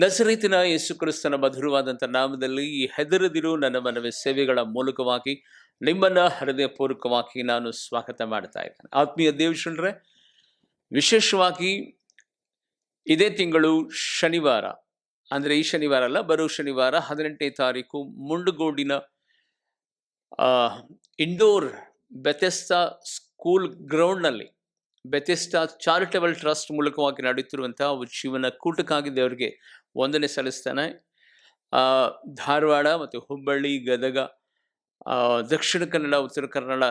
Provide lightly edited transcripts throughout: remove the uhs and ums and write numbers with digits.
ನಜರೇತಿನ ಯೇಸು ಕ್ರಿಸ್ತನ ಮಧುರವಾದಂಥ ನಾಮದಲ್ಲಿ ಈ ಹೆದರದಿರು ನನ್ನ ಮನವಿ ಸೇವೆಗಳ ಮೂಲಕವಾಗಿ ನಿಮ್ಮನ್ನ ಹೃದಯಪೂರ್ವಕವಾಗಿ ನಾನು ಸ್ವಾಗತ ಮಾಡ್ತಾ ಇದ್ದೇನೆ. ಆತ್ಮೀಯ ದೇವಶನರೇ, ವಿಶೇಷವಾಗಿ ಇದೇ ತಿಂಗಳು ಶನಿವಾರ, ಅಂದರೆ ಈ ಶನಿವಾರ ಅಲ್ಲ, ಬರೋ ಶನಿವಾರ 18ನೇ ತಾರೀಕು ಮುಂಡಗೋಡಿನ ಇಂಡೋರ್ ಬೆಥೆಸ್ತಾ ಸ್ಕೂಲ್ ಗ್ರೌಂಡ್ನಲ್ಲಿ ಬೆಥೆಸ್ತಾ ಚಾರಿಟಬಲ್ ಟ್ರಸ್ಟ್ ಮೂಲಕವಾಗಿ ನಡೆಯುತ್ತಿರುವಂತಹ ಜೀವನ ಕೂಟಕ್ಕಾಗಿ ದೇವರಿಗೆ ವಂದನೆ ಸಲ್ಲಿಸ್ತಾನೆ. ಧಾರವಾಡ ಮತ್ತು ಹುಬ್ಬಳ್ಳಿ, ಗದಗ, ದಕ್ಷಿಣ ಕನ್ನಡ, ಉತ್ತರ ಕನ್ನಡ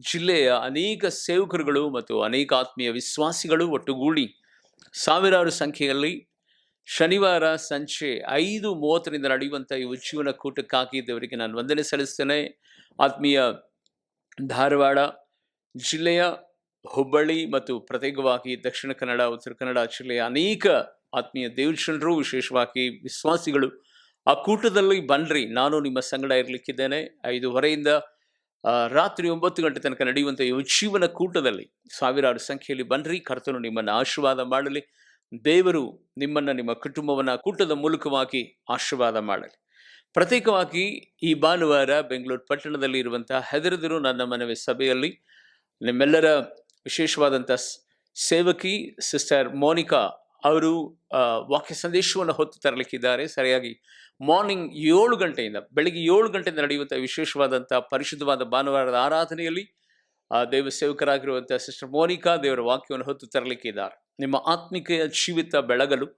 ಜಿಲ್ಲೆಯ ಅನೇಕ ಸೇವಕರುಗಳು ಮತ್ತು ಅನೇಕ ಆತ್ಮೀಯ ವಿಶ್ವಾಸಿಗಳು ಒಟ್ಟುಗೂಡಿ ಸಾವಿರಾರು ಸಂಖ್ಯೆಯಲ್ಲಿ ಶನಿವಾರ ಸಂಜೆ 5:30 ನಡೆಯುವಂಥ ಈ ಉಜ್ಜೀವನ ಕೂಟಕ್ಕಾಗಿ ದೇವರಿಗೆ ನಾನು ವಂದನೆ ಸಲ್ಲಿಸ್ತೇನೆ. ಆತ್ಮೀಯ ಧಾರವಾಡ ಜಿಲ್ಲೆಯ, ಹುಬ್ಬಳ್ಳಿ ಮತ್ತು ಪ್ರತ್ಯೇಕವಾಗಿ ದಕ್ಷಿಣ ಕನ್ನಡ, ಉತ್ತರ ಕನ್ನಡ ಜಿಲ್ಲೆಯ ಅನೇಕ ಆತ್ಮೀಯ ದೇವಜನರು, ವಿಶೇಷವಾಗಿ ವಿಶ್ವಾಸಿಗಳು ಆ ಕೂಟದಲ್ಲಿ ಬನ್ನಿರಿ. ನಾನು ನಿಮ್ಮ ಸಂಗಡ ಇರಲಿಕ್ಕಿದ್ದೇನೆ. 5:30 ರಾತ್ರಿ 9 ಗಂಟೆ ತನಕ ನಡೆಯುವಂಥ ಈ ಉಜ್ಜೀವನ ಕೂಟದಲ್ಲಿ ಸಾವಿರಾರು ಸಂಖ್ಯೆಯಲ್ಲಿ ಬನ್ನಿರಿ. ಕರ್ತನು ನಿಮ್ಮನ್ನು ಆಶೀರ್ವಾದ ಮಾಡಲಿ. ದೇವರು ನಿಮ್ಮನ್ನು, ನಿಮ್ಮ ಕುಟುಂಬವನ್ನು ಕೂಟದ ಮೂಲಕವಾಗಿ ಆಶೀರ್ವಾದ ಮಾಡಲಿ. ಪ್ರತ್ಯೇಕವಾಗಿ ಈ ಭಾನುವಾರ ಬೆಂಗಳೂರು ಪಟ್ಟಣದಲ್ಲಿ ಇರುವಂತಹ ಹೆದರದಿರು ನನ್ನ ಮನವಿ ಸಭೆಯಲ್ಲಿ ನಿಮ್ಮೆಲ್ಲರ ವಿಶೇಷವಾದಂಥ ಸೇವಕಿ ಸಿಸ್ಟರ್ ಮೋನಿಕಾ ಅವರು ವಾಕ್ಯ ಸಂದೇಶವನ್ನು ಹೊತ್ತು ತರಲಿಕ್ಕಿದ್ದಾರೆ. ಸರಿಯಾಗಿ ಮಾರ್ನಿಂಗ್ 7 ಗಂಟೆಯಿಂದ, ಬೆಳಿಗ್ಗೆ 7 ಗಂಟೆಯಿಂದ ನಡೆಯುವಂಥ ವಿಶೇಷವಾದಂಥ ಪರಿಶುದ್ಧವಾದ ಭಾನುವಾರದ ಆರಾಧನೆಯಲ್ಲಿ ದೈವ ಸೇವಕರಾಗಿರುವಂಥ ಸಿಸ್ಟರ್ ಮೋನಿಕಾ ದೇವರ ವಾಕ್ಯವನ್ನು ಹೊತ್ತು ತರಲಿಕ್ಕಿದ್ದಾರೆ. ನಿಮ್ಮ ಆತ್ಮಿಕೆಯ ಜೀವಿತ ಬೆಳಗಲು,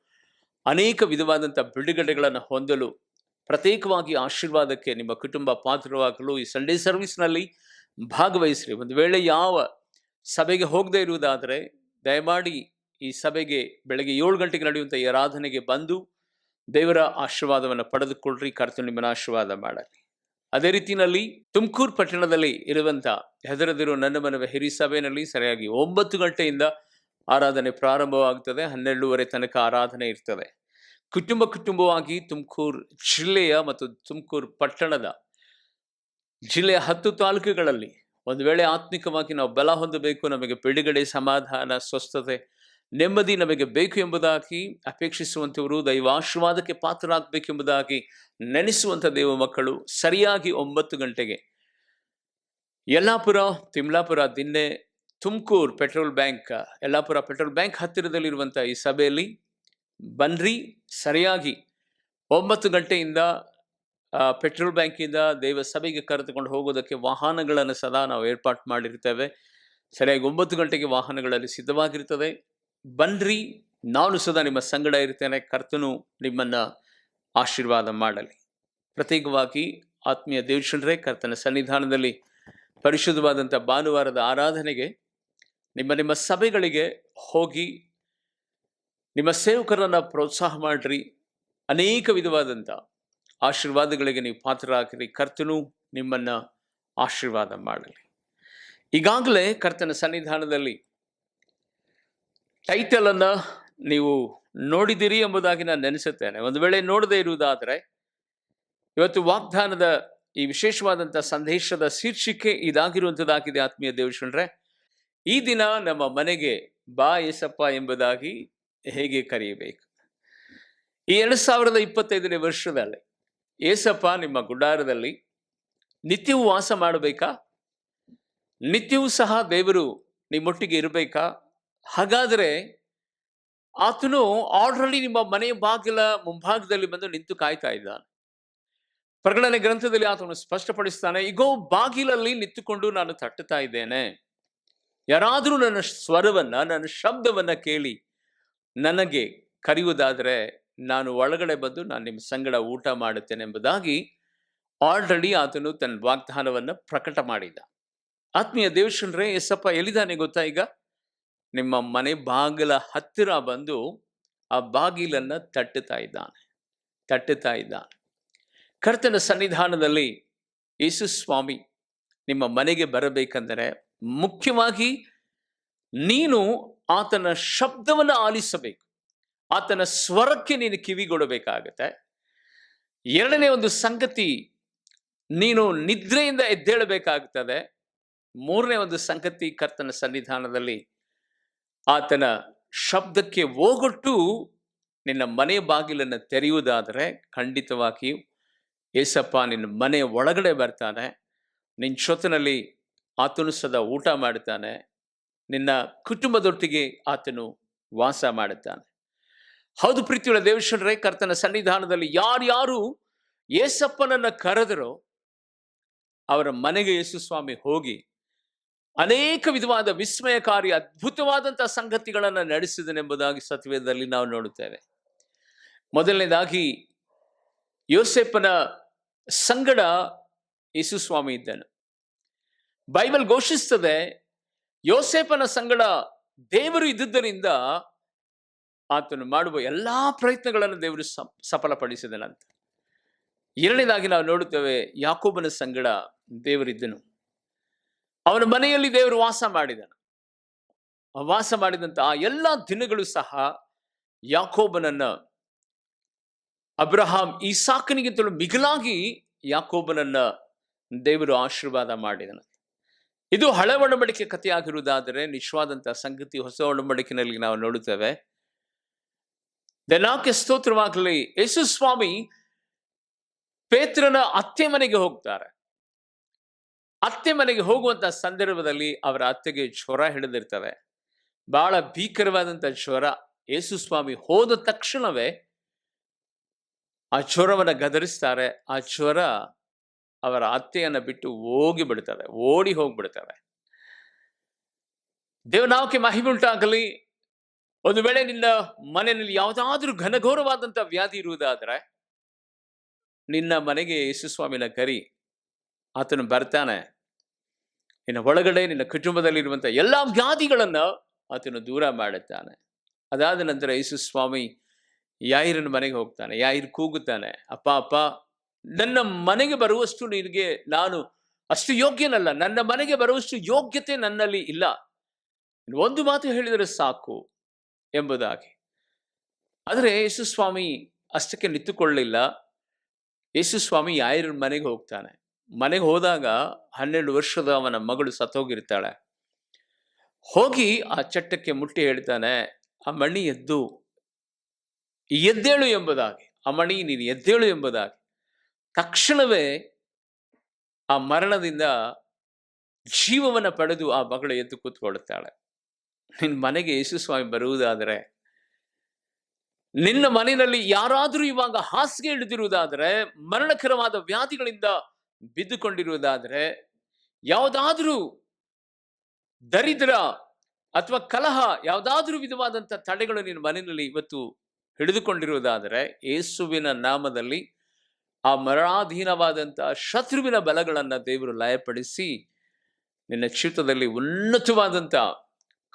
ಅನೇಕ ವಿಧವಾದಂಥ ಬಿಡುಗಡೆಗಳನ್ನು ಹೊಂದಲು, ಪ್ರತ್ಯೇಕವಾಗಿ ಆಶೀರ್ವಾದಕ್ಕೆ ನಿಮ್ಮ ಕುಟುಂಬ ಪಾತ್ರವಾಗಲು ಈ ಸಂಡೇ ಸರ್ವಿಸ್ನಲ್ಲಿ ಭಾಗವಹಿಸ್ರಿ. ಒಂದು ವೇಳೆ ಯಾವ ಸಭೆಗೆ ಹೋಗದೇ ಇರುವುದಾದರೆ ದಯಮಾಡಿ ಈ ಸಭೆಗೆ ಬೆಳಗ್ಗೆ 7 ಗಂಟೆಗೆ ನಡೆಯುವಂಥ ಈ ಆರಾಧನೆಗೆ ಬಂದು ದೇವರ ಆಶೀರ್ವಾದವನ್ನು ಪಡೆದುಕೊಳ್ಳ್ರಿ. ಕರ್ತನು ನಿಮ್ಮನ್ನು ಆಶೀರ್ವಾದ ಮಾಡಲಿ. ಅದೇ ರೀತಿಯಲ್ಲಿ ತುಮಕೂರು ಪಟ್ಟಣದಲ್ಲಿ ಇರುವಂಥ ಹೆದರದಿರು ನನ್ನ ಮನವಿ ಹಿರಿ ಸಭೆಯಲ್ಲಿ ಸರಿಯಾಗಿ 9 ಗಂಟೆಯಿಂದ ಆರಾಧನೆ ಪ್ರಾರಂಭವಾಗುತ್ತದೆ. 12:30 ತನಕ ಆರಾಧನೆ ಇರ್ತದೆ. ಕುಟುಂಬವಾಗಿ ತುಮಕೂರು ಜಿಲ್ಲೆಯ ಮತ್ತು ತುಮಕೂರು ಪಟ್ಟಣದ ಜಿಲ್ಲೆಯ 10 ತಾಲೂಕುಗಳಲ್ಲಿ ಒಂದು ವೇಳೆ ಆತ್ಮಿಕವಾಗಿ ನಾವು ಬಲ ಹೊಂದಬೇಕು, ನಮಗೆ ಬಿಡುಗಡೆ, ಸಮಾಧಾನ, ಸ್ವಸ್ಥತೆ, ನೆಮ್ಮದಿ ನಮಗೆ ಬೇಕು ಎಂಬುದಾಗಿ ಅಪೇಕ್ಷಿಸುವಂಥವರು, ದೈವಾಶೀರ್ವಾದಕ್ಕೆ ಪಾತ್ರರಾಗಬೇಕೆಂಬುದಾಗಿ ನೆನೆಸುವಂಥ ದೇವ ಮಕ್ಕಳು ಸರಿಯಾಗಿ 9 ಗಂಟೆಗೆ Yellapur, Timlapur, Dinne, Tumakuru petrol bank, Yellapur petrol bank ಹತ್ತಿರದಲ್ಲಿರುವಂಥ ಈ ಸಭೆಯಲ್ಲಿ ಬನ್ರಿ. ಸರಿಯಾಗಿ 9 ಗಂಟೆಯಿಂದ ಪೆಟ್ರೋಲ್ ಬ್ಯಾಂಕಿಂದ ದೇವ ಸಭೆಗೆ ಕರೆದುಕೊಂಡು ಹೋಗೋದಕ್ಕೆ ವಾಹನಗಳನ್ನು ಸದಾ ನಾವು ಏರ್ಪಾಟ್ ಮಾಡಿರ್ತೇವೆ. ಸರಿಯಾಗಿ 9 ಗಂಟೆಗೆ ವಾಹನಗಳಲ್ಲಿ ಸಿದ್ಧವಾಗಿರ್ತದೆ. ಬನ್ರಿ, ನಾನು ಸದಾ ನಿಮ್ಮ ಸಂಗಡ ಇರ್ತೇನೆ. ಕರ್ತನು ನಿಮ್ಮನ್ನು ಆಶೀರ್ವಾದ ಮಾಡಲಿ. ಪ್ರತ್ಯೇಕವಾಗಿ ಆತ್ಮೀಯ ದೇವಜನರೇ, ಕರ್ತನ ಸನ್ನಿಧಾನದಲ್ಲಿ ಪರಿಶುದ್ಧವಾದಂಥ ಭಾನುವಾರದ ಆರಾಧನೆಗೆ ನಿಮ್ಮ ಸಭೆಗಳಿಗೆ ಹೋಗಿ ನಿಮ್ಮ ಸೇವಕರನ್ನು ಪ್ರೋತ್ಸಾಹ ಮಾಡಿರಿ. ಅನೇಕ ವಿಧವಾದಂಥ ಆಶೀರ್ವಾದಗಳಿಗೆ ನೀವು ಪಾತ್ರರಾಗಿರಿ. ಕರ್ತನು ನಿಮ್ಮನ್ನು ಆಶೀರ್ವಾದ ಮಾಡಲಿ. ಈಗಾಗಲೇ ಕರ್ತನ ಸನ್ನಿಧಾನದಲ್ಲಿ ಟೈಟಲನ್ನು ನೀವು ನೋಡಿದಿರಿ ಎಂಬುದಾಗಿ ನಾನು ನೆನೆಸುತ್ತೇನೆ. ಒಂದು ವೇಳೆ ನೋಡದೇ ಇರುವುದಾದರೆ ಇವತ್ತು ವಾಗ್ದಾನದ ಈ ವಿಶೇಷವಾದಂಥ ಸಂದೇಶದ ಶೀರ್ಷಿಕೆ ಇದಾಗಿರುವಂಥದ್ದಾಗಿದೆ. ಆತ್ಮೀಯ ದೇವಜನರೇ, ಈ ದಿನ ನಮ್ಮ ಮನೆಗೆ ಬಾ ಏಸಪ್ಪ ಎಂಬುದಾಗಿ ಹೇಗೆ ಕರೆಯಬೇಕು? ಈ 2025ನೇ ವರ್ಷದಲ್ಲಿ ಏಸಪ್ಪ ನಿಮ್ಮ ಗುಡಾರದಲ್ಲಿ ನಿತ್ಯವೂ ವಾಸ ಮಾಡಬೇಕಾ? ನಿತ್ಯವೂ ಸಹ ದೇವರು ನಿಮ್ಮೊಟ್ಟಿಗೆ ಇರಬೇಕಾ? ಹಾಗಾದರೆ ಆತನು ಆಲ್ರೆಡಿ ನಿಮ್ಮ ಮನೆಯ ಬಾಗಿಲ ಮುಂಭಾಗದಲ್ಲಿ ಬಂದು ನಿಂತು ಕಾಯ್ತಾ ಇದ್ದಾನೆ. ಪ್ರಕಟಣೆ ಗ್ರಂಥದಲ್ಲಿ ಆತನು ಸ್ಪಷ್ಟಪಡಿಸ್ತಾನೆ, ಈಗೋ ಬಾಗಿಲಲ್ಲಿ ನಿಂತುಕೊಂಡು ನಾನು ತಟ್ಟುತ್ತಾ ಇದ್ದೇನೆ. ಯಾರಾದರೂ ನನ್ನ ಸ್ವರವನ್ನ, ನನ್ನ ಶಬ್ದವನ್ನ ಕೇಳಿ ನನಗೆ ಕರೆಯುವುದಾದರೆ ನಾನು ಒಳಗಡೆ ಬಂದು ನಾನು ನಿಮ್ಮ ಸಂಗಡ ಊಟ ಮಾಡುತ್ತೇನೆ ಎಂಬುದಾಗಿ ಆಲ್ರೆಡಿ ಆತನು ತನ್ನ ವಾಗ್ದಾನವನ್ನು ಪ್ರಕಟ ಮಾಡಿದ. ಆತ್ಮೀಯ ದೇವಜನರೇ, ಏಸಪ್ಪ ಎಲ್ಲಿದ್ದಾನೆ ಗೊತ್ತಾ? ಈಗ ನಿಮ್ಮ ಮನೆ ಬಾಗಿಲ ಹತ್ತಿರ ಬಂದು ಆ ಬಾಗಿಲನ್ನು ತಟ್ಟುತ್ತಾ ಇದ್ದಾನೆ. ಕರ್ತನ ಸನ್ನಿಧಾನದಲ್ಲಿ ಯೇಸು ಸ್ವಾಮಿ ನಿಮ್ಮ ಮನೆಗೆ ಬರಬೇಕೆಂದರೆ ಮುಖ್ಯವಾಗಿ ನೀನು ಆತನ ಶಬ್ದವನ್ನು ಆಲಿಸಬೇಕು. ಆತನ ಸ್ವರಕ್ಕೆ ನೀನು ಕಿವಿಗೊಡಬೇಕಾಗತ್ತೆ. ಎರಡನೇ ಒಂದು ಸಂಗತಿ, ನೀನು ನಿದ್ರೆಯಿಂದ ಎದ್ದೇಳಬೇಕಾಗುತ್ತದೆ. ಮೂರನೇ ಒಂದು ಸಂಗತಿ, ಕರ್ತನ ಸನ್ನಿಧಾನದಲ್ಲಿ ಆತನ ಶಬ್ದಕ್ಕೆ ಓಗೊಟ್ಟು ನಿನ್ನ ಮನೆ ಬಾಗಿಲನ್ನು ತೆರೆಯುವುದಾದರೆ ಖಂಡಿತವಾಗಿಯೂ ಏಸಪ್ಪ ನಿನ್ನ ಮನೆಯ ಒಳಗಡೆ ಬರ್ತಾನೆ, ನಿನ್ನ ಜೊತೆಯಲ್ಲಿ ಆತನು ಸದಾ ಊಟ ಮಾಡ್ತಾನೆ, ನಿನ್ನ ಕುಟುಂಬದೊಟ್ಟಿಗೆ ಆತನು ವಾಸ ಮಾಡುತ್ತಾನೆ. ಹೌದು ಪ್ರೀತಿಯುಳ್ಳ ದೇವಶನರೇ, ಕರ್ತನ ಸನ್ನಿಧಾನದಲ್ಲಿ ಯಾರ್ಯಾರು ಏಸಪ್ಪನನ್ನ ಕರೆದರೋ ಅವರ ಮನೆಗೆ ಯೇಸು ಸ್ವಾಮಿ ಹೋಗಿ ಅನೇಕ ವಿಧವಾದ ವಿಸ್ಮಯಕಾರಿ ಅದ್ಭುತವಾದಂತಹ ಸಂಗತಿಗಳನ್ನು ನಡೆಸಿದನೆಂಬುದಾಗಿ ಸತ್ಯವೇದದಲ್ಲಿ ನಾವು ನೋಡುತ್ತೇವೆ. ಮೊದಲನೇದಾಗಿ ಯೋಸೇಫನ ಸಂಗಡ ಯೇಸು ಸ್ವಾಮಿ ಇದ್ದನು. ಬೈಬಲ್ ಘೋಷಿಸುತ್ತದೆ, ಯೋಸೇಫನ ಸಂಗಡ ದೇವರು ಇದ್ದುದರಿಂದ ಆತನು ಮಾಡುವ ಎಲ್ಲಾ ಪ್ರಯತ್ನಗಳನ್ನು ದೇವರು ಸಫಲಪಡಿಸಿದನಂತ. ಎರಡನೇದಾಗಿ ನಾವು ನೋಡುತ್ತೇವೆ, ಯಾಕೋಬನ ಸಂಗಡ ದೇವರಿದ್ದನು. ಅವನ ಮನೆಯಲ್ಲಿ ದೇವರು ವಾಸ ಮಾಡಿದನು. ವಾಸ ಮಾಡಿದಂತ ಆ ಎಲ್ಲ ದಿನಗಳು ಸಹ ಯಾಕೋಬನನ್ನ ಅಬ್ರಹಾಂ ಈಸಾಕನಿಗಿಂತಲೂ ಮಿಗಿಲಾಗಿ ಯಾಕೋಬನನ್ನ ದೇವರು ಆಶೀರ್ವಾದ ಮಾಡಿದನು. ಇದು ಹಳೆ ಒಡಂಬಡಿಕೆ ಕಥೆಯಾಗಿರುವುದಾದರೆ ನಿಜವಾದಂತಹ ಸಂಗತಿ ಹೊಸ ಒಡಂಬಡಿಕೆಯಲ್ಲಿ ನಾವು ನೋಡುತ್ತೇವೆ. ದೆನಾಕೆ ಸ್ತೋತ್ರವಾಗಲಿ. ಯೇಸು ಸ್ವಾಮಿ ಪೇತ್ರನ ಅತ್ತೆ ಮನೆಗೆ ಹೋಗ್ತಾರೆ. ಅತ್ತೆ ಮನೆಗೆ ಹೋಗುವಂತಹ ಸಂದರ್ಭದಲ್ಲಿ ಅವರ ಅತ್ತೆಗೆ ಜ್ವರ ಹಿಡಿದಿರ್ತವೆ, ಬಹಳ ಭೀಕರವಾದಂತಹ ಜ್ವರ. ಯೇಸು ಸ್ವಾಮಿ ಹೋದ ತಕ್ಷಣವೇ ಆ ಜ್ವರವನ್ನು ಗದರಿಸ್ತಾರೆ. ಆ ಜ್ವರ ಅವರ ಅತ್ತೆಯನ್ನ ಬಿಟ್ಟು ಹೋಗಿ ಬಿಡ್ತವೆ, ಓಡಿ ಹೋಗ್ಬಿಡ್ತವೆ. ದೇವನಾಮಕ್ಕೆ ಮಹಿಮೆ ಉಂಟಾಗಲಿ. ಒಂದು ವೇಳೆ ನಿನ್ನ ಮನೆಯಲ್ಲಿ ಯಾವುದಾದ್ರೂ ಘನಘೋರವಾದಂತಹ ವ್ಯಾಧಿ ಇರುವುದಾದ್ರೆ ನಿನ್ನ ಮನೆಗೆ ಯೇಸು ಸ್ವಾಮಿನ ಕರಿ, ಆತನು ಬರ್ತಾನೆ. ನಿನ್ನ ಒಳಗಡೆ ನಿನ್ನ ಕುಟುಂಬದಲ್ಲಿ ಇರುವಂತಹ ಎಲ್ಲಾ ವ್ಯಾಧಿಗಳನ್ನ ಆತನು ದೂರ ಮಾಡುತ್ತಾನೆ. ಅದಾದ ನಂತರ ಯೇಸು ಸ್ವಾಮಿ ಯಾಯಿರನ ಮನೆಗೆ ಹೋಗ್ತಾನೆ. ಯಾಯಿರ್ ಕೂಗುತ್ತಾನೆ, ಅಪ್ಪ ಅಪ್ಪ, ನನ್ನ ಮನೆಗೆ ಬರುವಷ್ಟು ನಿನಗೆ ನಾನು ಅಷ್ಟು ಯೋಗ್ಯನಲ್ಲ, ನನ್ನ ಮನೆಗೆ ಬರುವಷ್ಟು ಯೋಗ್ಯತೆ ನನ್ನಲ್ಲಿ ಇಲ್ಲ, ಒಂದು ಮಾತು ಹೇಳಿದರೆ ಸಾಕು ಎಂಬುದಾಗಿ. ಆದರೆ ಯೇಸು ಸ್ವಾಮಿ ಅಷ್ಟಕ್ಕೆ ನಿಂತುಕೊಳ್ಳಲಿಲ್ಲ. ಯೇಸು ಸ್ವಾಮಿ ಯಾಯಿರನ ಮನೆಗೆ ಹೋಗ್ತಾನೆ. ಮನೆಗೆ ಹೋದಾಗ 12 ವರ್ಷದ ಅವನ ಮಗಳು ಸತ್ತೋಗಿರ್ತಾಳೆ. ಹೋಗಿ ಆ ಚಟ್ಟಕ್ಕೆ ಮುಟ್ಟಿ ಹೇಳ್ತಾನೆ, ಆ ಮಣಿ ಎದ್ದೇಳು ಎಂಬುದಾಗಿ. ಆ ಮಣಿ ನೀನು ಎದ್ದೇಳು ಎಂಬುದಾಗಿ. ತಕ್ಷಣವೇ ಆ ಮರಣದಿಂದ ಜೀವವನ್ನು ಪಡೆದು ಆ ಮಗಳು ಎದ್ದು ಕೂತ್ಕೊಳ್ಳುತ್ತಾಳೆ. ನಿನ್ನ ಮನೆಗೆ ಯೇಸು ಸ್ವಾಮಿ ಬರುವುದಾದರೆ, ನಿನ್ನ ಮನೆಯಲ್ಲಿ ಯಾರಾದರೂ ಇವಾಗ ಹಾಸಿಗೆ ಹಿಡಿದಿರುವುದಾದರೆ, ಮರಣಕರವಾದ ವ್ಯಾಧಿಗಳಿಂದ ಬಿದ್ದುಕೊಂಡಿರುವುದಾದರೆ, ಯಾವುದಾದ್ರೂ ದರಿದ್ರ ಅಥವಾ ಕಲಹ, ಯಾವುದಾದ್ರೂ ವಿಧವಾದಂಥ ತಡೆಗಳು ನಿನ್ನ ಮನೆಯಲ್ಲಿ ಇವತ್ತು ಹಿಡಿದುಕೊಂಡಿರುವುದಾದರೆ, ಯೇಸುವಿನ ನಾಮದಲ್ಲಿ ಆ ಮರಣಾಧೀನವಾದಂತಹ ಶತ್ರುವಿನ ಬಲಗಳನ್ನು ದೇವರು ಲಯಪಡಿಸಿ ನಿನ್ನ ಚಿತ್ತದಲ್ಲಿ ಉನ್ನತವಾದಂಥ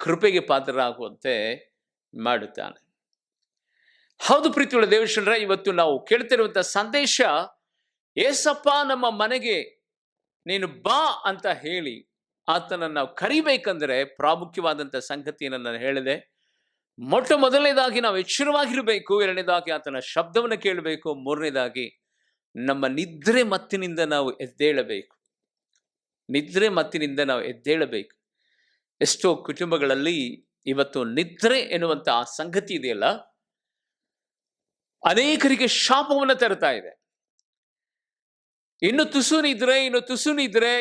ಕೃಪೆಗೆ ಪಾತ್ರರಾಗುವಂತೆ ಮಾಡುತ್ತಾನೆ. ಹೌದು ಪ್ರೀತಿಯುಳ್ಳ ದೇವಶನರ, ಇವತ್ತು ನಾವು ಕೇಳ್ತಿರುವಂತಹ ಸಂದೇಶ, ಏಸಪ್ಪ ನಮ್ಮ ಮನೆಗೆ ನೀನು ಬಾ ಅಂತ ಹೇಳಿ ಆತನನ್ನು ನಾವು ಕರಿಬೇಕಂದ್ರೆ ಪ್ರಾಮುಖ್ಯವಾದಂಥ ಸಂಗತಿಯನ್ನು ನಾನು ಹೇಳಿದೆ. ಮೊಟ್ಟ ಮೊದಲನೇದಾಗಿ ನಾವು ಎಚ್ಚರವಾಗಿರಬೇಕು. ಎರಡನೇದಾಗಿ ಆತನ ಶಬ್ದವನ್ನು ಕೇಳಬೇಕು. ಮೂರನೇದಾಗಿ ನಮ್ಮ ನಿದ್ರೆ ಮತ್ತಿನಿಂದ ನಾವು ಎದ್ದೇಳಬೇಕು. ನಿದ್ರೆ ಮತ್ತಿನಿಂದ ನಾವು ಎದ್ದೇಳಬೇಕು. ಎಷ್ಟೋ ಕುಟುಂಬಗಳಲ್ಲಿ ಇವತ್ತು ನಿದ್ರೆ ಎನ್ನುವಂತ ಆ ಸಂಗತಿ ಇದೆಯಲ್ಲ, ಅನೇಕರಿಗೆ ಶಾಪವನ್ನು ತರ್ತಾ ಇದೆ. ಇನ್ನು ತುಸು ನಿದ್ರೆ,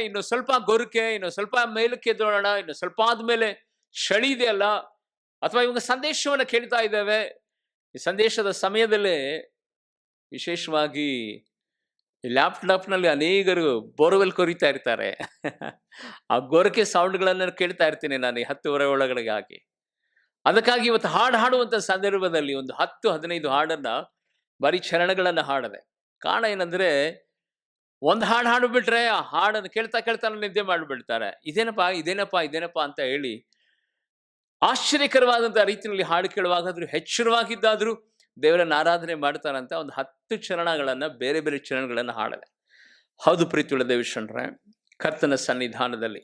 ಇನ್ನು ಸ್ವಲ್ಪ ಗೊರಕೆ, ಇನ್ನು ಸ್ವಲ್ಪ ಮೇಲಕ್ಕೆ ಎದ್ದೋಳೋಣ, ಇನ್ನು ಸ್ವಲ್ಪ ಆದ್ಮೇಲೆ ಚಳಿ ಇದೆಯಲ್ಲ, ಅಥವಾ ಇವಾಗ ಸಂದೇಶವನ್ನು ಕೇಳ್ತಾ ಇದ್ದೇವೆ. ಈ ಸಂದೇಶದ ಸಮಯದಲ್ಲೇ ವಿಶೇಷವಾಗಿ ಲ್ಯಾಪ್ಟಾಪ್ನಲ್ಲಿ ಅನೇಕರು ಬೋರ್ವೆಲ್ ಕೊರಿತಾ ಇರ್ತಾರೆ. ಆ ಗೊರಕೆ ಸೌಂಡ್ಗಳನ್ನು ಕೇಳ್ತಾ ಇರ್ತೀನಿ ನಾನು 10:30 ಒಳಗಡೆ ಹಾಕಿ. ಅದಕ್ಕಾಗಿ ಇವತ್ತು ಹಾಡು ಹಾಡುವಂಥ ಸಂದರ್ಭದಲ್ಲಿ ಒಂದು 10-15 ಹಾಡನ್ನ ಬರೀ ಚರಣಗಳನ್ನು ಹಾಡದೆ. ಕಾರಣ ಏನಂದ್ರೆ, ಒಂದು ಹಾಡು ಹಾಡುಬಿಟ್ರೆ ಆ ಹಾಡನ್ನು ಕೇಳ್ತಾ ನಿದ್ದೆ ಮಾಡಿಬಿಡ್ತಾರೆ. ಇದೇನಪ್ಪ ಅಂತ ಹೇಳಿ ಆಶ್ಚರ್ಯಕರವಾದಂಥ ರೀತಿಯಲ್ಲಿ ಹಾಡು ಕೇಳುವಾಗಾದ್ರೂ ಎಚ್ಚರವಾಗಿದ್ದಾದ್ರೂ ದೇವರನ್ನ ಆರಾಧನೆ ಮಾಡ್ತಾರಂತ ಒಂದು 10 ಚರಣಗಳನ್ನು, ಬೇರೆ ಬೇರೆ ಚರಣಗಳನ್ನು ಹಾಡದೆ. ಹೌದು ಪ್ರೀತಿಯುಳ್ಳ ದೇವಶನರೇ, ಕರ್ತನ ಸನ್ನಿಧಾನದಲ್ಲಿ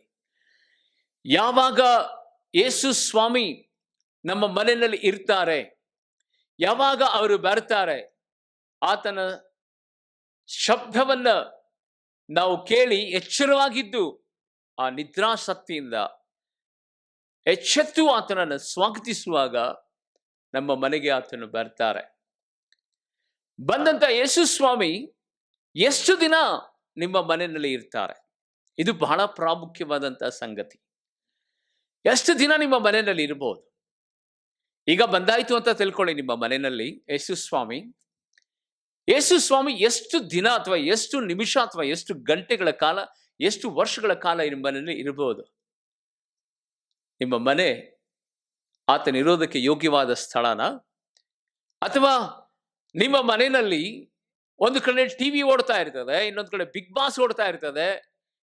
ಯಾವಾಗ ಯೇಸು ಸ್ವಾಮಿ ನಮ್ಮ ಮನೆಯಲ್ಲಿ ಇರ್ತಾರೆ, ಯಾವಾಗ ಅವರು ಬರ್ತಾರೆ, ಆತನ ಶಬ್ದವನ್ನ ನಾವು ಕೇಳಿ ಎಚ್ಚರವಾಗಿದ್ದು ಆ ನಿದ್ರಾಸಕ್ತಿಯಿಂದ ಎಚ್ಚೆತ್ತು ಆತನನ್ನು ಸ್ವಾಗತಿಸುವಾಗ ನಮ್ಮ ಮನೆಗೆ ಆತನು ಬರ್ತಾರೆ. ಬಂದಂತ ಯೇಸು ಸ್ವಾಮಿ ಎಷ್ಟು ದಿನ ನಿಮ್ಮ ಮನೆಯಲ್ಲಿ ಇರ್ತಾರೆ? ಇದು ಬಹಳ ಪ್ರಾಮುಖ್ಯವಾದಂತಹ ಸಂಗತಿ. ಎಷ್ಟು ದಿನ ನಿಮ್ಮ ಮನೆಯಲ್ಲಿ ಇರಬಹುದು? ಈಗ ಬಂದಾಯ್ತು ಅಂತ ತಿಳ್ಕೊಳ್ಳಿ, ನಿಮ್ಮ ಮನೆಯಲ್ಲಿ ಯೇಸು ಸ್ವಾಮಿ ಎಷ್ಟು ದಿನ ಅಥವಾ ಎಷ್ಟು ನಿಮಿಷ ಅಥವಾ ಎಷ್ಟು ಗಂಟೆಗಳ ಕಾಲ, ಎಷ್ಟು ವರ್ಷಗಳ ಕಾಲ ನಿಮ್ಮ ಮನೆಯಲ್ಲಿ ಇರಬಹುದು? ನಿಮ್ಮ ಮನೆ ಆತನಿರೋದಕ್ಕೆ ಯೋಗ್ಯವಾದ ಸ್ಥಳನ? ಅಥವಾ ನಿಮ್ಮ ಮನೆಯಲ್ಲಿ ಒಂದು ಕಡೆ ಟಿವಿ ಓಡ್ತಾ ಇರ್ತದೆ, ಇನ್ನೊಂದು ಕಡೆ ಬಿಗ್ ಬಾಸ್ ಓಡ್ತಾ ಇರ್ತದೆ,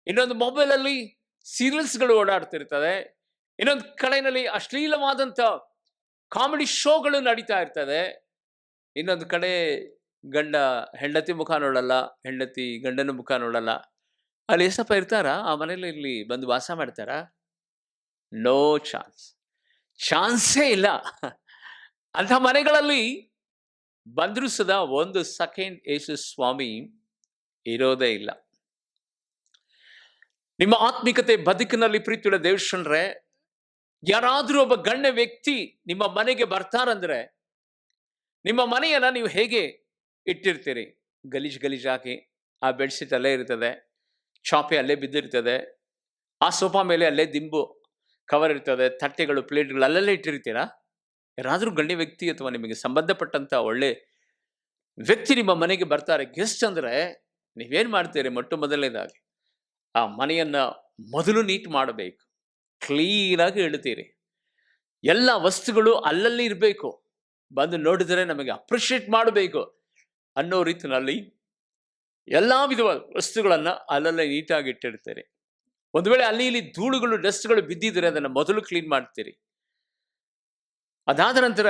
ಇನ್ನೊಂದು ಮೊಬೈಲ್ ಅಲ್ಲಿ ಸೀರಿಯಲ್ಸ್ಗಳು ಓಡಾಡ್ತಿರ್ತದೆ, ಇನ್ನೊಂದು ಕಡೆಯಲ್ಲಿ ಅಶ್ಲೀಲವಾದಂತ ಕಾಮಿಡಿ ಶೋಗಳು ನಡೀತಾ ಇರ್ತದೆ, ಇನ್ನೊಂದು ಕಡೆ ಗಂಡ ಹೆಂಡತಿ ಮುಖ ನೋಡಲ್ಲ, ಹೆಂಡತಿ ಗಂಡನ ಮುಖ ನೋಡಲ್ಲ. ಅಲ್ಲಿ ಎಷ್ಟಪ್ಪ ಇರ್ತಾರ ಆ ಮನೇಲಿ? ಇಲ್ಲಿ ಬಂದು ವಾಸ ಮಾಡ್ತಾರ? ನೋ ಚಾನ್ಸೇ ಇಲ್ಲ. ಅಂಥ ಮನೆಗಳಲ್ಲಿ ಬಂದರೂ ಸದಾ ಒಂದು ಸೆಕೆಂಡ್ ಯೇಸು ಸ್ವಾಮಿ ಇರೋದೇ ಇಲ್ಲ. ನಿಮ್ಮ ಆತ್ಮಿಕತೆ ಬದುಕಿನಲ್ಲಿ ಪ್ರೀತಿಯುಳ್ಳ ದೇವಶನ್ರೆ, ಯಾರಾದ್ರೂ ಒಬ್ಬ ಗಣ್ಯ ವ್ಯಕ್ತಿ ನಿಮ್ಮ ಮನೆಗೆ ಬರ್ತಾರಂದ್ರೆ ನಿಮ್ಮ ಮನೆಯನ್ನ ನೀವು ಹೇಗೆ ಇಟ್ಟಿರ್ತೀರಿ? ಗಲೀಜಾಗಿ ಆ ಬೆಡ್ಶೀಟ್ ಅಲ್ಲೇ ಇರ್ತದೆ, ಚಾಪೆ ಅಲ್ಲೇ ಬಿದ್ದಿರ್ತದೆ, ಆ ಸೋಫಾ ಮೇಲೆ ಅಲ್ಲೇ ದಿಂಬು ಕವರ್ ಇರ್ತದೆ, ತಟ್ಟೆಗಳು ಪ್ಲೇಟ್ಗಳು ಅಲ್ಲಲ್ಲೇ ಇಟ್ಟಿರ್ತೀರಾ? ಯಾರಾದ್ರೂ ಗಣ್ಯ ವ್ಯಕ್ತಿ ಅಥವಾ ನಿಮಗೆ ಸಂಬಂಧಪಟ್ಟಂತ ಒಳ್ಳೆ ವ್ಯಕ್ತಿ ನಿಮ್ಮ ಮನೆಗೆ ಬರ್ತಾರೆ, ಗೆಸ್ಟ್ ಅಂದ್ರೆ ನೀವೇನ್ ಮಾಡ್ತೀರಿ? ಮೊಟ್ಟ ಮೊದಲನೇದಾಗಿ ಆ ಮನೆಯನ್ನ ಮೊದಲು ನೀಟ್ ಮಾಡಬೇಕು, ಕ್ಲೀನಾಗಿ ಇಡ್ತೀರಿ, ಎಲ್ಲ ವಸ್ತುಗಳು ಅಲ್ಲಲ್ಲಿ ಇರಬೇಕು, ಬಂದು ನೋಡಿದರೆ ನಮಗೆ ಅಪ್ರಿಷಿಯೇಟ್ ಮಾಡಬೇಕು ಅನ್ನೋ ರೀತಿಯಲ್ಲಿ ಎಲ್ಲಾ ವಿಧವಾದ ವಸ್ತುಗಳನ್ನ ಅಲ್ಲಲ್ಲೇ ನೀಟಾಗಿ ಇಟ್ಟಿರ್ತೀರಿ. ಒಂದು ವೇಳೆ ಅಲ್ಲಿ ಇಲ್ಲಿ ಧೂಳುಗಳು ಡಸ್ಟ್ಗಳು ಬಿದ್ದಿದ್ರೆ ಅದನ್ನ ಮೊದಲು ಕ್ಲೀನ್ ಮಾಡ್ತೀರಿ. ಅದಾದ ನಂತರ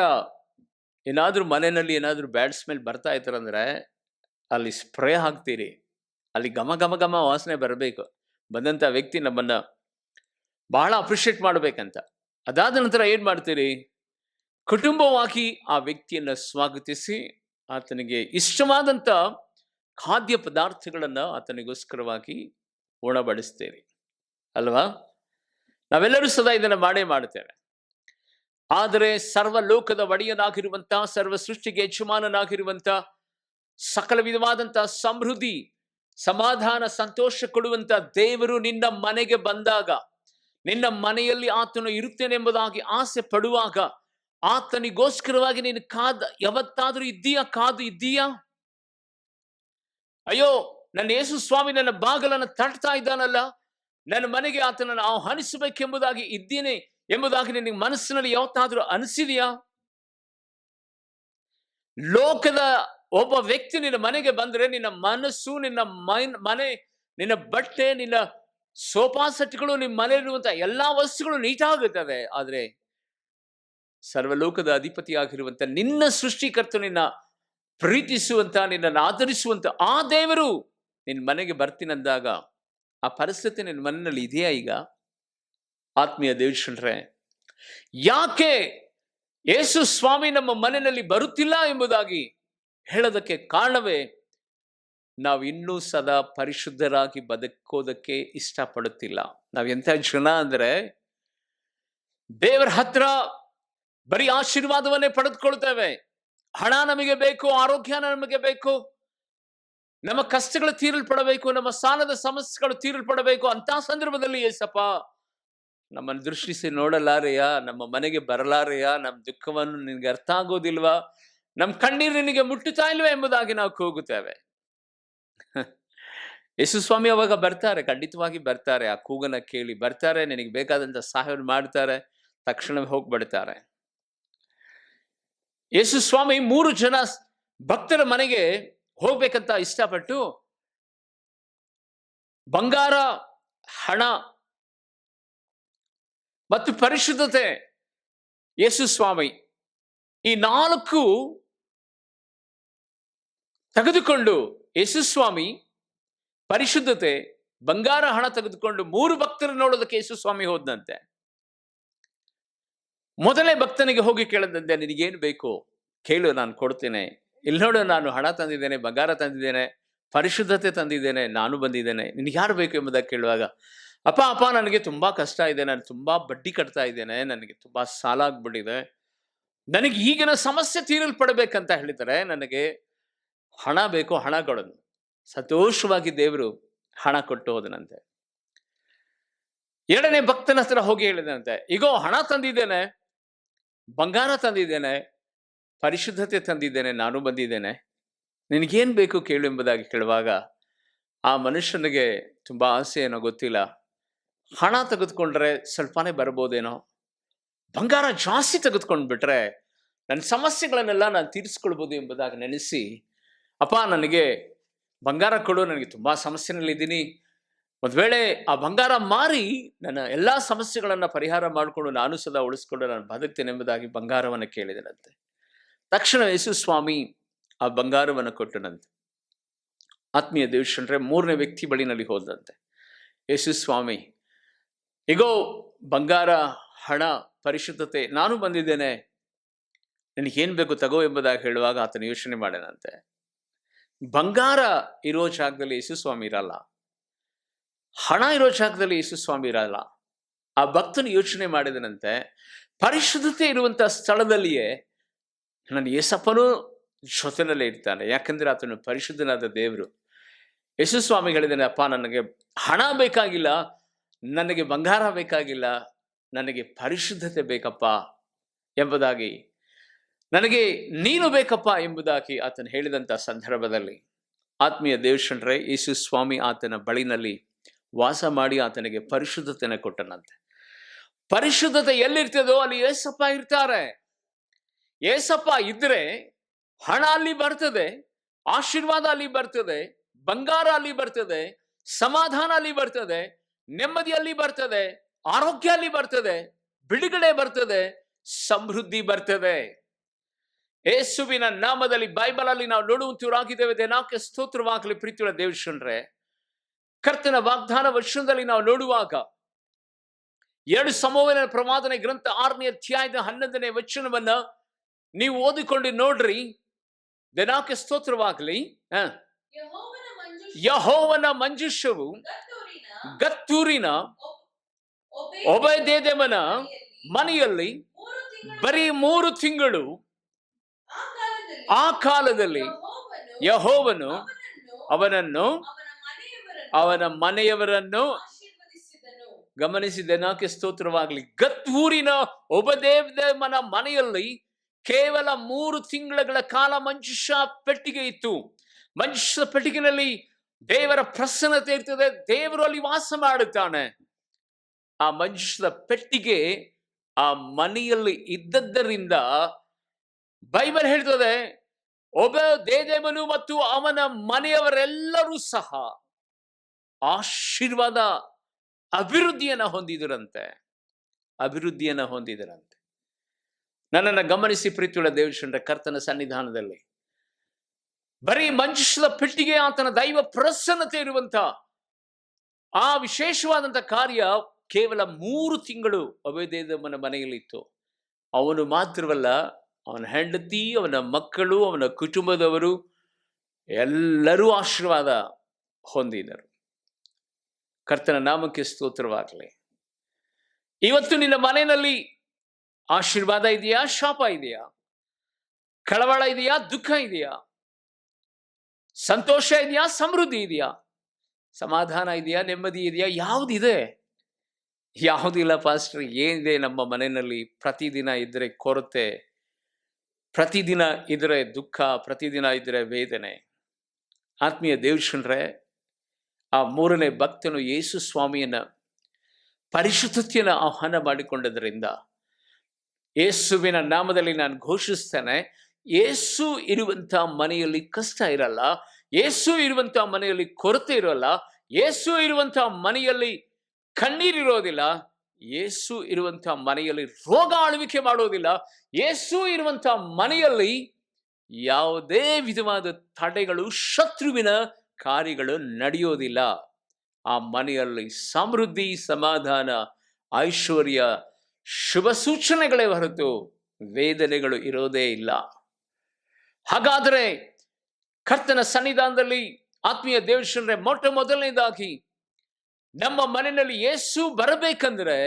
ಏನಾದ್ರೂ ಮನೆಯಲ್ಲಿ ಏನಾದ್ರೂ ಬ್ಯಾಡ್ ಸ್ಮೆಲ್ ಬರ್ತಾ ಇತ್ತಾರಂದ್ರೆ ಅಲ್ಲಿ ಸ್ಪ್ರೇ ಹಾಕ್ತೀರಿ, ಅಲ್ಲಿ ಘಮ ಘಮ ಘಮ ವಾಸನೆ ಬರಬೇಕು, ಬಂದಂತ ವ್ಯಕ್ತಿ ನಮ್ಮನ್ನ ಬಹಳ ಅಪ್ರಿಷಿಯೇಟ್ ಮಾಡ್ಬೇಕಂತ. ಅದಾದ ನಂತರ ಏನ್ ಮಾಡ್ತೀರಿ? ಕುಟುಂಬವಾಗಿ ಆ ವ್ಯಕ್ತಿಯನ್ನ ಸ್ವಾಗತಿಸಿ ಆತನಿಗೆ ಇಷ್ಟವಾದಂತ ಖಾದ್ಯ ಪದಾರ್ಥಗಳನ್ನ ಆತನಿಗೋಸ್ಕರವಾಗಿ ಉಣಬಡಿಸ್ತೇವೆ ಅಲ್ವಾ? ನಾವೆಲ್ಲರೂ ಸದಾ ಇದನ್ನ ಮಾಡೇ ಮಾಡ್ತೇವೆ. ಆದರೆ ಸರ್ವಲೋಕದ ಒಡೆಯನಾಗಿರುವಂತ, ಸರ್ವ ಸೃಷ್ಟಿಗೆ ಯಜಮಾನನಾಗಿರುವಂತ, ಸಕಲ ವಿಧವಾದಂತ ಸಮೃದ್ಧಿ, ಸಮಾಧಾನ, ಸಂತೋಷ ಕೊಡುವಂತ ದೇವರು ನಿನ್ನ ಮನೆಗೆ ಬಂದಾಗ, ನಿನ್ನ ಮನೆಯಲ್ಲಿ ಆತನು ಇರುತ್ತೇನೆ ಎಂಬುದಾಗಿ ಆಸೆ ಪಡುವಾಗ, ಆತನಿಗೋಸ್ಕರವಾಗಿ ನೀನು ಯಾವತ್ತಾದ್ರೂ ಕಾದು ಇದ್ದೀಯಾ? ಅಯ್ಯೋ, ನನ್ನ ಯೇಸು ಸ್ವಾಮಿ ನನ್ನ ಬಾಗಲನ್ನು ತಟ್ತಾ ಇದ್ದಾನಲ್ಲ, ನನ್ನ ಮನೆಗೆ ಆತನನ್ನು ಆಹ್ವಾನಿಸಬೇಕೆಂಬುದಾಗಿ ಇದ್ದೀನಿ ಎಂಬುದಾಗಿ ನಿನಗೆ ಮನಸ್ಸಿನಲ್ಲಿ ಯಾವತ್ತಾದ್ರೂ ಅನಿಸಿದೆಯಾ? ಲೋಕದ ಒಬ್ಬ ವ್ಯಕ್ತಿ ನಿನ್ನ ಮನೆಗೆ ಬಂದ್ರೆ ನಿನ್ನ ಮನಸ್ಸು, ನಿನ್ನ ಮನೆ, ನಿನ್ನ ಬಟ್ಟೆ, ನಿನ್ನ ಸೋಫಾ ಸೆಟ್ಗಳು, ನಿಮ್ಮ ಮನೆಯಲ್ಲಿರುವಂತಹ ಎಲ್ಲಾ ವಸ್ತುಗಳು ನೀಟಾಗುತ್ತವೆ. ಆದ್ರೆ ಸರ್ವಲೋಕದ ಅಧಿಪತಿಯಾಗಿರುವಂತ ನಿನ್ನ ಸೃಷ್ಟಿಕರ್ತ, ನಿನ್ನ ಪ್ರೀತಿಸುವಂತ, ನಿನ್ನನ್ನು ಆಧರಿಸುವಂತ ಆ ದೇವರು ನಿನ್ನ ಮನೆಗೆ ಬರ್ತೀನಂದಾಗ ಆ ಪರಿಸ್ಥಿತಿ ನಿನ್ನ ಮನೆಯಲ್ಲಿ ಇದೆಯಾ? ಈಗ ಆತ್ಮೀಯ ದೇವಶನ್ರೆ, ಯಾಕೆ ಯೇಸು ಸ್ವಾಮಿ ನಮ್ಮ ಮನೆಯಲ್ಲಿ ಬರುತ್ತಿಲ್ಲ ಎಂಬುದಾಗಿ ಹೇಳೋದಕ್ಕೆ ಕಾರಣವೇ ನಾವು ಇನ್ನೂ ಸದಾ ಪರಿಶುದ್ಧರಾಗಿ ಬದುಕೋದಕ್ಕೆ ಇಷ್ಟಪಡುತ್ತಿಲ್ಲ. ನಾವು ಎಂಥ ಜನ ಅಂದ್ರೆ ದೇವರ ಹತ್ರ ಬರೀ ಆಶೀರ್ವಾದವನ್ನೇ ಪಡೆದುಕೊಳ್ತೇವೆ. ಹಣ ನಮಗೆ ಬೇಕು, ಆರೋಗ್ಯ ನಮಗೆ ಬೇಕು, ನಮ್ಮ ಕಷ್ಟಗಳು ತೀರಲ್ಪಡಬೇಕು, ನಮ್ಮ ಸಾಲದ ಸಮಸ್ಯೆಗಳು ತೀರಲ್ಪಡಬೇಕು. ಅಂತ ಸಂದರ್ಭದಲ್ಲಿ ಏಸಪ್ಪ ನಮ್ಮನ್ನು ದೃಷ್ಟಿಸಿ ನೋಡಲಾರೆಯ, ನಮ್ಮ ಮನೆಗೆ ಬರಲಾರೆಯ, ನಮ್ಮ ದುಃಖವನ್ನು ನಿನಗೆ ಅರ್ಥ ಆಗೋದಿಲ್ವಾ, ನಮ್ಮ ಕಣ್ಣೀರು ನಿನಗೆ ಮುಟ್ಟುತ್ತಾ ಇಲ್ವಾ ಎಂಬುದಾಗಿ ನಾವು ಕೂಗುತ್ತೇವೆ. ಯೇಸು ಸ್ವಾಮಿ ಅವಾಗ ಬರ್ತಾರೆ, ಖಂಡಿತವಾಗಿ ಬರ್ತಾರೆ. ಆ ಕೂಗನ್ನ ಕೇಳಿ ಬರ್ತಾರೆ, ನಿನಗೆ ಬೇಕಾದಂತ ಸಹಾಯವನ್ನು ಮಾಡ್ತಾರೆ, ತಕ್ಷಣವೇ ಹೋಗ್ಬಿಡ್ತಾರೆ. ಯೇಸು ಸ್ವಾಮಿ 3 ಜನ ಭಕ್ತರ ಮನೆಗೆ ಹೋಗ್ಬೇಕಂತ ಇಷ್ಟಪಟ್ಟು ಬಂಗಾರ, ಹಣ ಮತ್ತು ಪರಿಶುದ್ಧತೆ, ಯೇಸು ಸ್ವಾಮಿ ಈ 4 ತೆಗೆದುಕೊಂಡು, ಯೇಸು ಸ್ವಾಮಿ ಪರಿಶುದ್ಧತೆ, ಬಂಗಾರ, ಹಣ ತೆಗೆದುಕೊಂಡು 3 ಭಕ್ತರು ನೋಡೋದಕ್ಕೆ ಯೇಸು ಸ್ವಾಮಿ ಹೋದಂತೆ. ಮೊದಲೇ ಭಕ್ತನಿಗೆ ಹೋಗಿ ಕೇಳದಂತೆ, ನಿನಗೇನು ಬೇಕು ಕೇಳು, ನಾನು ಕೊಡ್ತೇನೆ. ಇಲ್ಲಿ ನೋಡು, ನಾನು ಹಣ ತಂದಿದ್ದೇನೆ, ಬಂಗಾರ ತಂದಿದ್ದೇನೆ, ಪರಿಶುದ್ಧತೆ ತಂದಿದ್ದೇನೆ, ನಾನು ಬಂದಿದ್ದೇನೆ, ನಿನಗೆ ಯಾರು ಬೇಕು ಎಂಬುದಾಗಿ ಕೇಳುವಾಗ, ಅಪ್ಪ ನನಗೆ ತುಂಬಾ ಕಷ್ಟ ಇದೆ, ನಾನು ತುಂಬಾ ಬಡ್ಡಿ ಕಟ್ತಾ ಇದ್ದೇನೆ, ನನಗೆ ತುಂಬಾ ಸಾಲ ಆಗ್ಬಿಟ್ಟಿದೆ, ನನಗೆ ಈಗಿನ ಸಮಸ್ಯೆ ತೀರಲ್ಪಡಬೇಕಂತ ಹೇಳಿದರೆ ನನಗೆ ಹಣ ಬೇಕು, ಹಣ ಕೊಡೋದು. ಸಂತೋಷವಾಗಿ ದೇವರು ಹಣ ಕೊಟ್ಟು ಹೋದನಂತೆ. ಎರಡನೇ ಭಕ್ತನ ಹತ್ರ ಹೋಗಿ ಹೇಳಿದಂತೆ, ಈಗೋ ಹಣ ತಂದಿದ್ದೇನೆ, ಬಂಗಾರ ತಂದಿದ್ದೇನೆ, ಪರಿಶುದ್ಧತೆ ತಂದಿದ್ದೇನೆ, ನಾನು ಬಂದಿದ್ದೇನೆ, ನಿನಗೇನು ಬೇಕು ಕೇಳು ಎಂಬುದಾಗಿ ಕೇಳುವಾಗ ಆ ಮನುಷ್ಯನಿಗೆ ತುಂಬಾ ಆಸೆ ಏನೋ ಗೊತ್ತಿಲ್ಲ, ಹಣ ತೆಗೆದುಕೊಂಡ್ರೆ ಸ್ವಲ್ಪನೇ ಬರ್ಬೋದೇನೋ, ಬಂಗಾರ ಜಾಸ್ತಿ ತೆಗೆದುಕೊಂಡು ಬಿಟ್ರೆ ನನ್ನ ಸಮಸ್ಯೆಗಳನ್ನೆಲ್ಲ ನಾನು ತೀರಿಸ್ಕೊಳ್ಬೋದು ಎಂಬುದಾಗಿ ನೆನೆಸಿ, ಅಪ್ಪ ನನಗೆ ಬಂಗಾರ ಕೊಡು, ನನಗೆ ತುಂಬಾ ಸಮಸ್ಯೆನಲ್ಲಿದ್ದೀನಿ, ಒಂದು ವೇಳೆ ಆ ಬಂಗಾರ ಮಾರಿ ನನ್ನ ಎಲ್ಲ ಸಮಸ್ಯೆಗಳನ್ನು ಪರಿಹಾರ ಮಾಡಿಕೊಂಡು ನಾನು ಸದಾ ಉಳಿಸ್ಕೊಂಡು ನಾನು ಬದುಕ್ತೇನೆ ಎಂಬುದಾಗಿ ಬಂಗಾರವನ್ನು ಕೇಳಿದನಂತೆ. ತಕ್ಷಣ ಯೇಸು ಸ್ವಾಮಿ ಆ ಬಂಗಾರವನ್ನು ಕೊಟ್ಟನಂತೆ. ಆತ್ಮೀಯ ದೇವಶಂಟ್ರೆ, ಮೂರನೇ ವ್ಯಕ್ತಿ ಬಳಿನಲ್ಲಿ ಹೋದಂತೆ. ಯೇಸು ಸ್ವಾಮಿ, ಈಗೋ ಬಂಗಾರ, ಹಣ, ಪರಿಶುದ್ಧತೆ, ನಾನು ಬಂದಿದ್ದೇನೆ, ನಿನಗೇನು ಬೇಕು ತಗೋ ಎಂಬುದಾಗಿ ಹೇಳುವಾಗ ಆತನ ಯೋಚನೆ ಮಾಡನಂತೆ. ಬಂಗಾರ ಇರೋ ಜಾಗದಲ್ಲಿ ಯೇಸು ಸ್ವಾಮಿ ಇರಲ್ಲ, ಹಣ ಇರೋ ಜಾಗದಲ್ಲಿ ಯೇಸು ಸ್ವಾಮಿ ಇರಲ್ಲ. ಆ ಭಕ್ತನು ಯೋಚನೆ ಮಾಡಿದನಂತೆ, ಪರಿಶುದ್ಧತೆ ಇರುವಂತ ಸ್ಥಳದಲ್ಲಿಯೇ ನನ್ನ ಯೇಸಪ್ಪನೂ ಜೊತೆನಲ್ಲೇ ಇರ್ತಾನೆ, ಯಾಕಂದ್ರೆ ಆತನು ಪರಿಶುದ್ಧನಾದ ದೇವರು. ಯೇಸು ಸ್ವಾಮಿ ಹೇಳಿದಾನೆ, ಅಪ್ಪ ನನಗೆ ಹಣ ಬೇಕಾಗಿಲ್ಲ, ನನಗೆ ಬಂಗಾರ ಬೇಕಾಗಿಲ್ಲ, ನನಗೆ ಪರಿಶುದ್ಧತೆ ಬೇಕಪ್ಪ ಎಂಬುದಾಗಿ, ನನಗೆ ನೀನು ಬೇಕಪ್ಪ ಎಂಬುದಾಗಿ ಆತನು ಹೇಳಿದಂಥ ಸಂದರ್ಭದಲ್ಲಿ ಆತ್ಮೀಯ ದೇವಶಂಟ್ರೆ, ಯೇಸು ಸ್ವಾಮಿ ಆತನ ಬಳಿನಲ್ಲಿ ವಾಸ ಮಾಡಿ ಆತನಿಗೆ ಪರಿಶುದ್ಧತೆಯನ್ನು ಕೊಟ್ಟನಂತೆ. ಪರಿಶುದ್ಧತೆ ಎಲ್ಲಿರ್ತದೋ ಅಲ್ಲಿ ಏಸಪ್ಪ ಇರ್ತಾರೆ. ಏಸಪ್ಪ ಇದ್ರೆ ಹಣ ಅಲ್ಲಿ ಬರ್ತದೆ, ಆಶೀರ್ವಾದ ಅಲ್ಲಿ ಬರ್ತದೆ, ಬಂಗಾರ ಅಲ್ಲಿ ಬರ್ತದೆ, ಸಮಾಧಾನ ಅಲ್ಲಿ ಬರ್ತದೆ, ನೆಮ್ಮದಿ ಅಲ್ಲಿ ಬರ್ತದೆ, ಆರೋಗ್ಯ ಅಲ್ಲಿ ಬರ್ತದೆ, ಬಿಡುಗಡೆ ಬರ್ತದೆ, ಸಮೃದ್ಧಿ ಬರ್ತದೆ. ಯೇಸುವಿನ ನಾಮದಲ್ಲಿ ಬೈಬಲ್ ಅಲ್ಲಿ ನಾವು ನೋಡುವಂತವರಾಗಿದ್ದೇವೆ. ದೇವಕ್ಕೆ ಸ್ತೋತ್ರವಾಗಲಿ. ಪ್ರೀತಿಯುಳ್ಳ ದೇವಶಂಟ್ರೆ, ಕರ್ತನ ವಾಗ್ದಾನ ವಚನದಲ್ಲಿ ನಾವು ನೋಡುವಾಗ 2 ಸಮುವೇಲನ ಪ್ರವಾದನೆ ಗ್ರಂಥ 6ನೇ ಅಧ್ಯಾಯದ 11ನೇ ವಚನವನ್ನ ನೀವು ಓದಿಕೊಂಡು ನೋಡ್ರಿ. ದೇವಕ್ಕೆ ಸ್ತೋತ್ರವಾಗಲಿ. ಯೆಹೋವನ ಮಂಜೂಷವು ಗತ್ತೂರಿನ ಓಬೇದೆದೋಮನ ಮನೆಯಲ್ಲಿ ಬರೀ 3 ತಿಂಗಳು ಆ ಕಾಲದಲ್ಲಿ ಯೆಹೋವನು ಅವನನ್ನು, ಅವನ ಮನೆಯವರನ್ನು ಗಮನಿಸಿದೆನಾಕೆ ಸ್ತೋತ್ರವಾಗಲಿ. ಗತ್ ಊರಿನ ಓಬೇದೆದೋಮನ ಮನೆಯಲ್ಲಿ ಕೇವಲ 3 ತಿಂಗಳ ಕಾಲ ಮಂಜೂಷ ಪೆಟ್ಟಿಗೆ ಇತ್ತು. ಮಂಜೂಷ ಪೆಟ್ಟಿಗೆನಲ್ಲಿ ದೇವರ ಪ್ರಸನ್ನತೆ ಇರ್ತದೆ, ದೇವರು ಅಲ್ಲಿ ವಾಸ ಮಾಡುತ್ತಾನೆ. ಆ ಮಂಜೂಷದ ಪೆಟ್ಟಿಗೆ ಆ ಮನೆಯಲ್ಲಿ ಇದ್ದದ್ದರಿಂದ ಬೈಬಲ್ ಹೇಳ್ತದೆ, ಓಬೇದೆದೋಮನು ಮತ್ತು ಅವನ ಮನೆಯವರೆಲ್ಲರೂ ಸಹ ಆಶೀರ್ವಾದ, ಅಭಿವೃದ್ಧಿಯನ್ನ ಹೊಂದಿದರಂತೆ. ನನ್ನನ್ನು ಗಮನಿಸಿ ಪ್ರೀತಿಯುಳ್ಳ ದೇವಶಂಟ್ರೆ, ಕರ್ತನ ಸನ್ನಿಧಾನದಲ್ಲಿ ಬರೀ ಮಂಜೂಷದ ಪೆಟ್ಟಿಗೆ ಆತನ ದೈವ ಪ್ರಸನ್ನತೆ ಇರುವಂತ ಆ ವಿಶೇಷವಾದಂತ ಕಾರ್ಯ ಕೇವಲ 3 ತಿಂಗಳು ಓಬೇದೆದೋಮನ ಮನೆಯಲ್ಲಿತ್ತು. ಅವನು ಮಾತ್ರವಲ್ಲ, ಅವನ ಹೆಂಡತಿ, ಅವನ ಮಕ್ಕಳು, ಅವನ ಕುಟುಂಬದವರು ಎಲ್ಲರೂ ಆಶೀರ್ವಾದ ಹೊಂದಿದರು. ಕರ್ತನ ನಾಮಕ್ಕೆ ಸ್ತೋತ್ರವಾಗಲಿ. ಇವತ್ತು ನಿನ್ನ ಮನೆಯಲ್ಲಿ ಆಶೀರ್ವಾದ ಇದೆಯಾ, ಶಾಪ ಇದೆಯಾ, ಕಳವಳ ಇದೆಯಾ, ದುಃಖ ಇದೆಯಾ, ಸಂತೋಷ ಇದೆಯಾ, ಸಮೃದ್ಧಿ ಇದೆಯಾ, ಸಮಾಧಾನ ಇದೆಯಾ, ನೆಮ್ಮದಿ ಇದೆಯಾ? ಯಾವುದಿದೆ? ಯಾವುದಿಲ್ಲ ಪಾಸ್ಟರ್. ಏನಿದೆ ನಮ್ಮ ಮನೆಯಲ್ಲಿ? ಪ್ರತಿದಿನ ಇದ್ರೆ ಕೊರತೆ, ಪ್ರತಿದಿನ ಇದ್ರೆ ದುಃಖ, ಪ್ರತಿದಿನ ಇದ್ರೆ ವೇದನೆ. ಆತ್ಮೀಯ ದೇವಶಂಟ್ರೆ, ಆ 3ನೇ ಭಕ್ತನು ಯೇಸು ಸ್ವಾಮಿಯನ್ನ ಪರಿಶುದ್ಧತೆಯನ್ನು ಆಹ್ವಾನ ಮಾಡಿಕೊಂಡದ್ರಿಂದ ಯೇಸುವಿನ ನಾಮದಲ್ಲಿ ನಾನು ಘೋಷಿಸ್ತೇನೆ, ಯೇಸು ಇರುವಂತ ಮನೆಯಲ್ಲಿ ಕಷ್ಟ ಇರಲ್ಲ, ಯೇಸು ಇರುವಂತ ಮನೆಯಲ್ಲಿ ಕೊರತೆ ಇರೋಲ್ಲ, ಯೇಸು ಇರುವಂತ ಮನೆಯಲ್ಲಿ ಕಣ್ಣೀರಿರೋದಿಲ್ಲ, ಯೇಸು ಇರುವಂತ ಮನೆಯಲ್ಲಿ ರೋಗ ಆಳ್ವಿಕೆ ಮಾಡೋದಿಲ್ಲ, ಯೇಸು ಇರುವಂತ ಮನೆಯಲ್ಲಿ ಯಾವುದೇ ವಿಧವಾದ ತಡೆಗಳು, ಶತ್ರುವಿನ ಕಾರ್ಯಗಳು ನಡೆಯೋದಿಲ್ಲ. ಆ ಮನೆಯಲ್ಲಿ ಸಮೃದ್ಧಿ, ಸಮಾಧಾನ, ಐಶ್ವರ್ಯ, ಶುಭ ಸೂಚನೆಗಳೇ ಹೊರತು ವೇದನೆಗಳು ಇರೋದೇ ಇಲ್ಲ. ಹಾಗಾದರೆ ಕರ್ತನ ಸನ್ನಿಧಾನದಲ್ಲಿ ಆತ್ಮೀಯ ದೇವಶಂಟ್ರೆ, ಮೊದಲನೇದಾಗಿ ನಮ್ಮ ಮನೆಯಲ್ಲಿ ಯೇಸು ಬರಬೇಕಂದ್ರೆ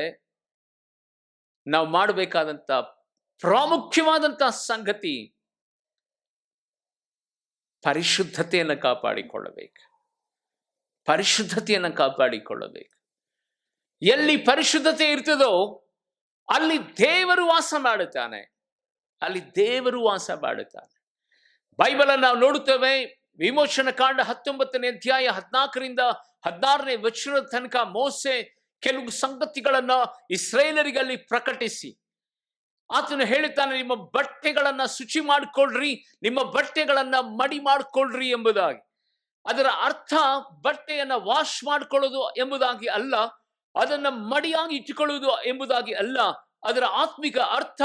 ನಾವು ಮಾಡಬೇಕಾದಂತ ಪ್ರಾಮುಖ್ಯವಾದಂತಹ ಸಂಗತಿ ಪರಿಶುದ್ಧತೆಯನ್ನು ಕಾಪಾಡಿಕೊಳ್ಳಬೇಕು. ಪರಿಶುದ್ಧತೆಯನ್ನು ಕಾಪಾಡಿಕೊಳ್ಳಬೇಕು. ಎಲ್ಲಿ ಪರಿಶುದ್ಧತೆ ಇರ್ತದೋ ಅಲ್ಲಿ ದೇವರು ವಾಸ ಮಾಡುತ್ತಾನೆ. ಅಲ್ಲಿ ದೇವರು ವಾಸ ಮಾಡುತ್ತಾನೆ. ಬೈಬಲ್ ನಾವು ನೋಡುತ್ತೇವೆ. ವಿಮೋಚನ ಕಾಂಡ 19ನೇ ಅಧ್ಯಾಯ 14ರಿಂದ 16ನೇ ವಚನದ ತನಕ ಮೋಸೆ ಕೆಲವು ಸಂಗತಿಗಳನ್ನ ಇಸ್ರೇಲರಿಗಲ್ಲಿ ಪ್ರಕಟಿಸಿ ಆತನು ಹೇಳುತ್ತಾನೆ, ನಿಮ್ಮ ಬಟ್ಟೆಗಳನ್ನ ಶುಚಿ ಮಾಡಿಕೊಳ್ಳ್ರಿ, ನಿಮ್ಮ ಬಟ್ಟೆಗಳನ್ನ ಮಡಿ ಮಾಡಿಕೊಳ್ಳ್ರಿ ಎಂಬುದಾಗಿ. ಅದರ ಅರ್ಥ ಬಟ್ಟೆಯನ್ನ ವಾಶ್ ಮಾಡಿಕೊಳ್ಳೋದು ಎಂಬುದಾಗಿ ಅಲ್ಲ, ಅದನ್ನ ಮಡಿಯಾಗಿ ಇಟ್ಟುಕೊಳ್ಳುವುದು ಎಂಬುದಾಗಿ ಅಲ್ಲ. ಅದರ ಆತ್ಮಿಕ ಅರ್ಥ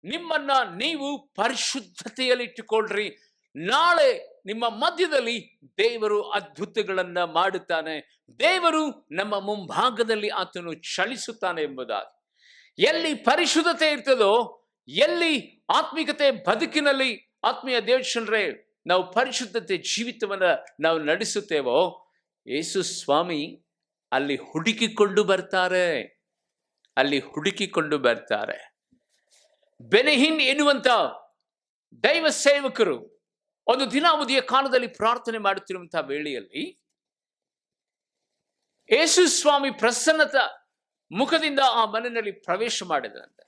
ನಿಮ್ಮನ್ನ ನೀವು ಪರಿಶುದ್ಧತೆಯಲ್ಲಿ ಇಟ್ಟುಕೊಳ್ಳ್ರಿ. ನಾಳೆ ನಿಮ್ಮ ಮಧ್ಯದಲ್ಲಿ ದೇವರು ಅದ್ಭುತಗಳನ್ನ ಮಾಡುತ್ತಾನೆ. ದೇವರು ನಮ್ಮ ಮುಂಭಾಗದಲ್ಲಿ ಆತನು ಚಲಿಸುತ್ತಾನೆ ಎಂಬುದಾಗಿ. ಎಲ್ಲಿ ಪರಿಶುದ್ಧತೆ ಇರ್ತದೋ, ಎಲ್ಲಿ ಆತ್ಮಿಕತೆ ಬದುಕಿನಲ್ಲಿ ಆತ್ಮೀಯ ದೇವಜನರೇ ನಾವು ಪರಿಶುದ್ಧತೆ ಜೀವಿತವನ್ನ ನಾವು ನಡೆಸುತ್ತೇವೋ, ಯೇಸು ಸ್ವಾಮಿ ಅಲ್ಲಿ ಹುಡುಕಿಕೊಂಡು ಬರ್ತಾರೆ. ಅಲ್ಲಿ ಹುಡುಕಿಕೊಂಡು ಬರ್ತಾರೆ. ಬೆನೆಹಿನ್ ಎನ್ನುವಂತ ದೈವ ಸೇವಕರು ಒಂದು ದಿನಾವಧಿಯ ಕಾಲದಲ್ಲಿ ಪ್ರಾರ್ಥನೆ ಮಾಡುತ್ತಿರುವಂತಹ ವೇಳೆಯಲ್ಲಿ ಯೇಸು ಸ್ವಾಮಿ ಪ್ರಸನ್ನತ ಮುಖದಿಂದ ಆ ಮನೆಯಲ್ಲಿ ಪ್ರವೇಶ ಮಾಡಿದಂತೆ.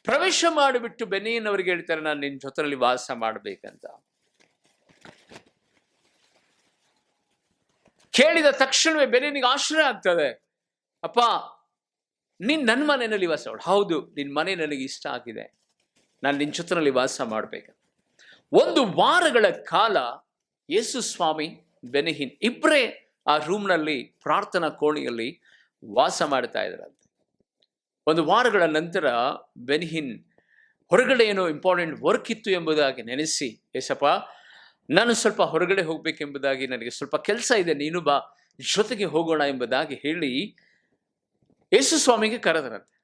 ಪ್ರವೇಶ ಮಾಡಿಬಿಟ್ಟು ಬೆನೆಹಿನ್ ಅವರಿಗೆ ಹೇಳ್ತಾರೆ, ನಾನು ನಿನ್ನ ಜೊತೆಯಲ್ಲಿ ವಾಸ ಮಾಡಬೇಕಂತ. ಕೇಳಿದ ತಕ್ಷಣವೇ ಬೆನೆಹಿನಿಗೆ ಆಶ್ಚರ್ಯ ಆಗ್ತದೆ. ಅಪ್ಪ, ನೀನ್ ನನ್ನ ಮನೆಯಲ್ಲಿ ವಾಸ ಮಾಡು. ಹೌದು, ನಿನ್ನ ಮನೆ ನನಗೆ ಇಷ್ಟ ಆಗಿದೆ, ನಾನು ನಿನ್ನ ಜೊತೆಯಲ್ಲಿ ವಾಸ ಮಾಡ್ಬೇಕಂತ. 1 ವಾರಗಳ ಕಾಲ ಯೇಸು ಸ್ವಾಮಿ ಬೆನೆಹಿನ್ ಇಬ್ಬರೇ ಆ ರೂಮ್ನಲ್ಲಿ ಪ್ರಾರ್ಥನಾ ಕೋಣೆಯಲ್ಲಿ ವಾಸ ಮಾಡ್ತಾ ಇದ್ರಂತೆ. 1 ವಾರಗಳ ನಂತರ ಬೆನೆಹಿನ್ ಹೊರಗಡೆ ಏನೋ ಇಂಪಾರ್ಟೆಂಟ್ ವರ್ಕ್ ಇತ್ತು ಎಂಬುದಾಗಿ ನೆನೆಸಿ, ಏಸಪ್ಪ ನಾನು ಸ್ವಲ್ಪ ಹೊರಗಡೆ ಹೋಗ್ಬೇಕೆಂಬುದಾಗಿ, ನನಗೆ ಸ್ವಲ್ಪ ಕೆಲಸ ಇದೆ, ನೀನು ಬಾ, ಜೊತೆಗೆ ಹೋಗೋಣ ಎಂಬುದಾಗಿ ಹೇಳಿ ಯೇಸು ಸ್ವಾಮಿಗೆ ಕರೆದರಂತೆ.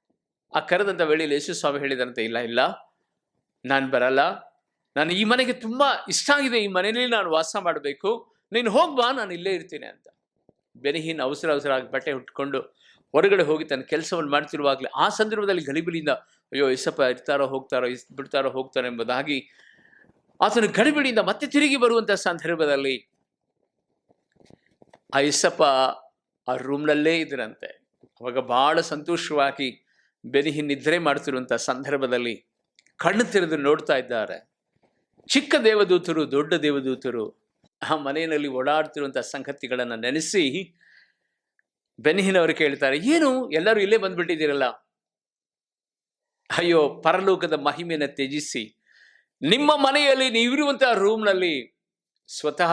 ಆ ಕರೆದಂತ ವೇಳೆಯಲ್ಲಿ ಯೇಸು ಸ್ವಾಮಿ ಹೇಳಿದರಂತೆ, ಇಲ್ಲ ಇಲ್ಲ, ನಾನು ಬರಲ್ಲ, ನಾನು ಈ ಮನೆಗೆ ತುಂಬಾ ಇಷ್ಟ ಆಗಿದೆ, ಈ ಮನೆಯಲ್ಲಿ ನಾನು ವಾಸ ಮಾಡಬೇಕು, ನೀನು ಹೋಗ್ಬಾ, ನಾನು ಇಲ್ಲೇ ಇರ್ತೀನಿ ಅಂತ. ಬೆನೆಹಿನ್ ಅವಸರ ಆಗಿ ಬಟ್ಟೆ ಹುಟ್ಕೊಂಡು ಹೊರಗಡೆ ಹೋಗಿ ತನ್ನ ಕೆಲಸವನ್ನು ಮಾಡ್ತಿರುವಾಗಲೇ ಆ ಸಂದರ್ಭದಲ್ಲಿ ಗಲಿಬಿಲಿಯಿಂದ, ಅಯ್ಯೋ ಯೇಸಪ್ಪ ಇರ್ತಾರೋ ಹೋಗ್ತಾರೋ, ಬಿಡ್ತಾರೋ ಹೋಗ್ತಾರೋ ಎಂಬುದಾಗಿ ಆತನು ಗಡಿಬಿಡಿಯಿಂದ ಮತ್ತೆ ತಿರುಗಿ ಬರುವಂತಹ ಸಂದರ್ಭದಲ್ಲಿ ಆ ಯೇಸಪ್ಪ ಆ ರೂಮ್ನಲ್ಲೇ ಇದ್ರಂತೆ. ಅವಾಗ ಬಹಳ ಸಂತೋಷವಾಗಿ ಬೆನೆಹಿನ್ ನಿದ್ರೆ ಮಾಡ್ತಿರುವಂತಹ ಸಂದರ್ಭದಲ್ಲಿ ಕಣ್ಣು ತೆರೆದು ನೋಡ್ತಾ ಇದ್ದಾರೆ. ಚಿಕ್ಕ ದೇವದೂತರು, ದೊಡ್ಡ ದೇವದೂತರು ಆ ಮನೆಯಲ್ಲಿ ಓಡಾಡ್ತಿರುವಂತಹ ಸಂಗತಿಗಳನ್ನು ನೆನೆಸಿ ಬೆನೆಹಿನ್ ಅವರು ಕೇಳ್ತಾರೆ, ಏನು ಎಲ್ಲರೂ ಇಲ್ಲೇ ಬಂದ್ಬಿಟ್ಟಿದ್ದೀರಲ್ಲ? ಅಯ್ಯೋ, ಪರಲೋಕದ ಮಹಿಮೆಯನ್ನು ತ್ಯಜಿಸಿ ನಿಮ್ಮ ಮನೆಯಲ್ಲಿ ನೀವಿರುವಂತಹ ರೂಮ್ನಲ್ಲಿ ಸ್ವತಃ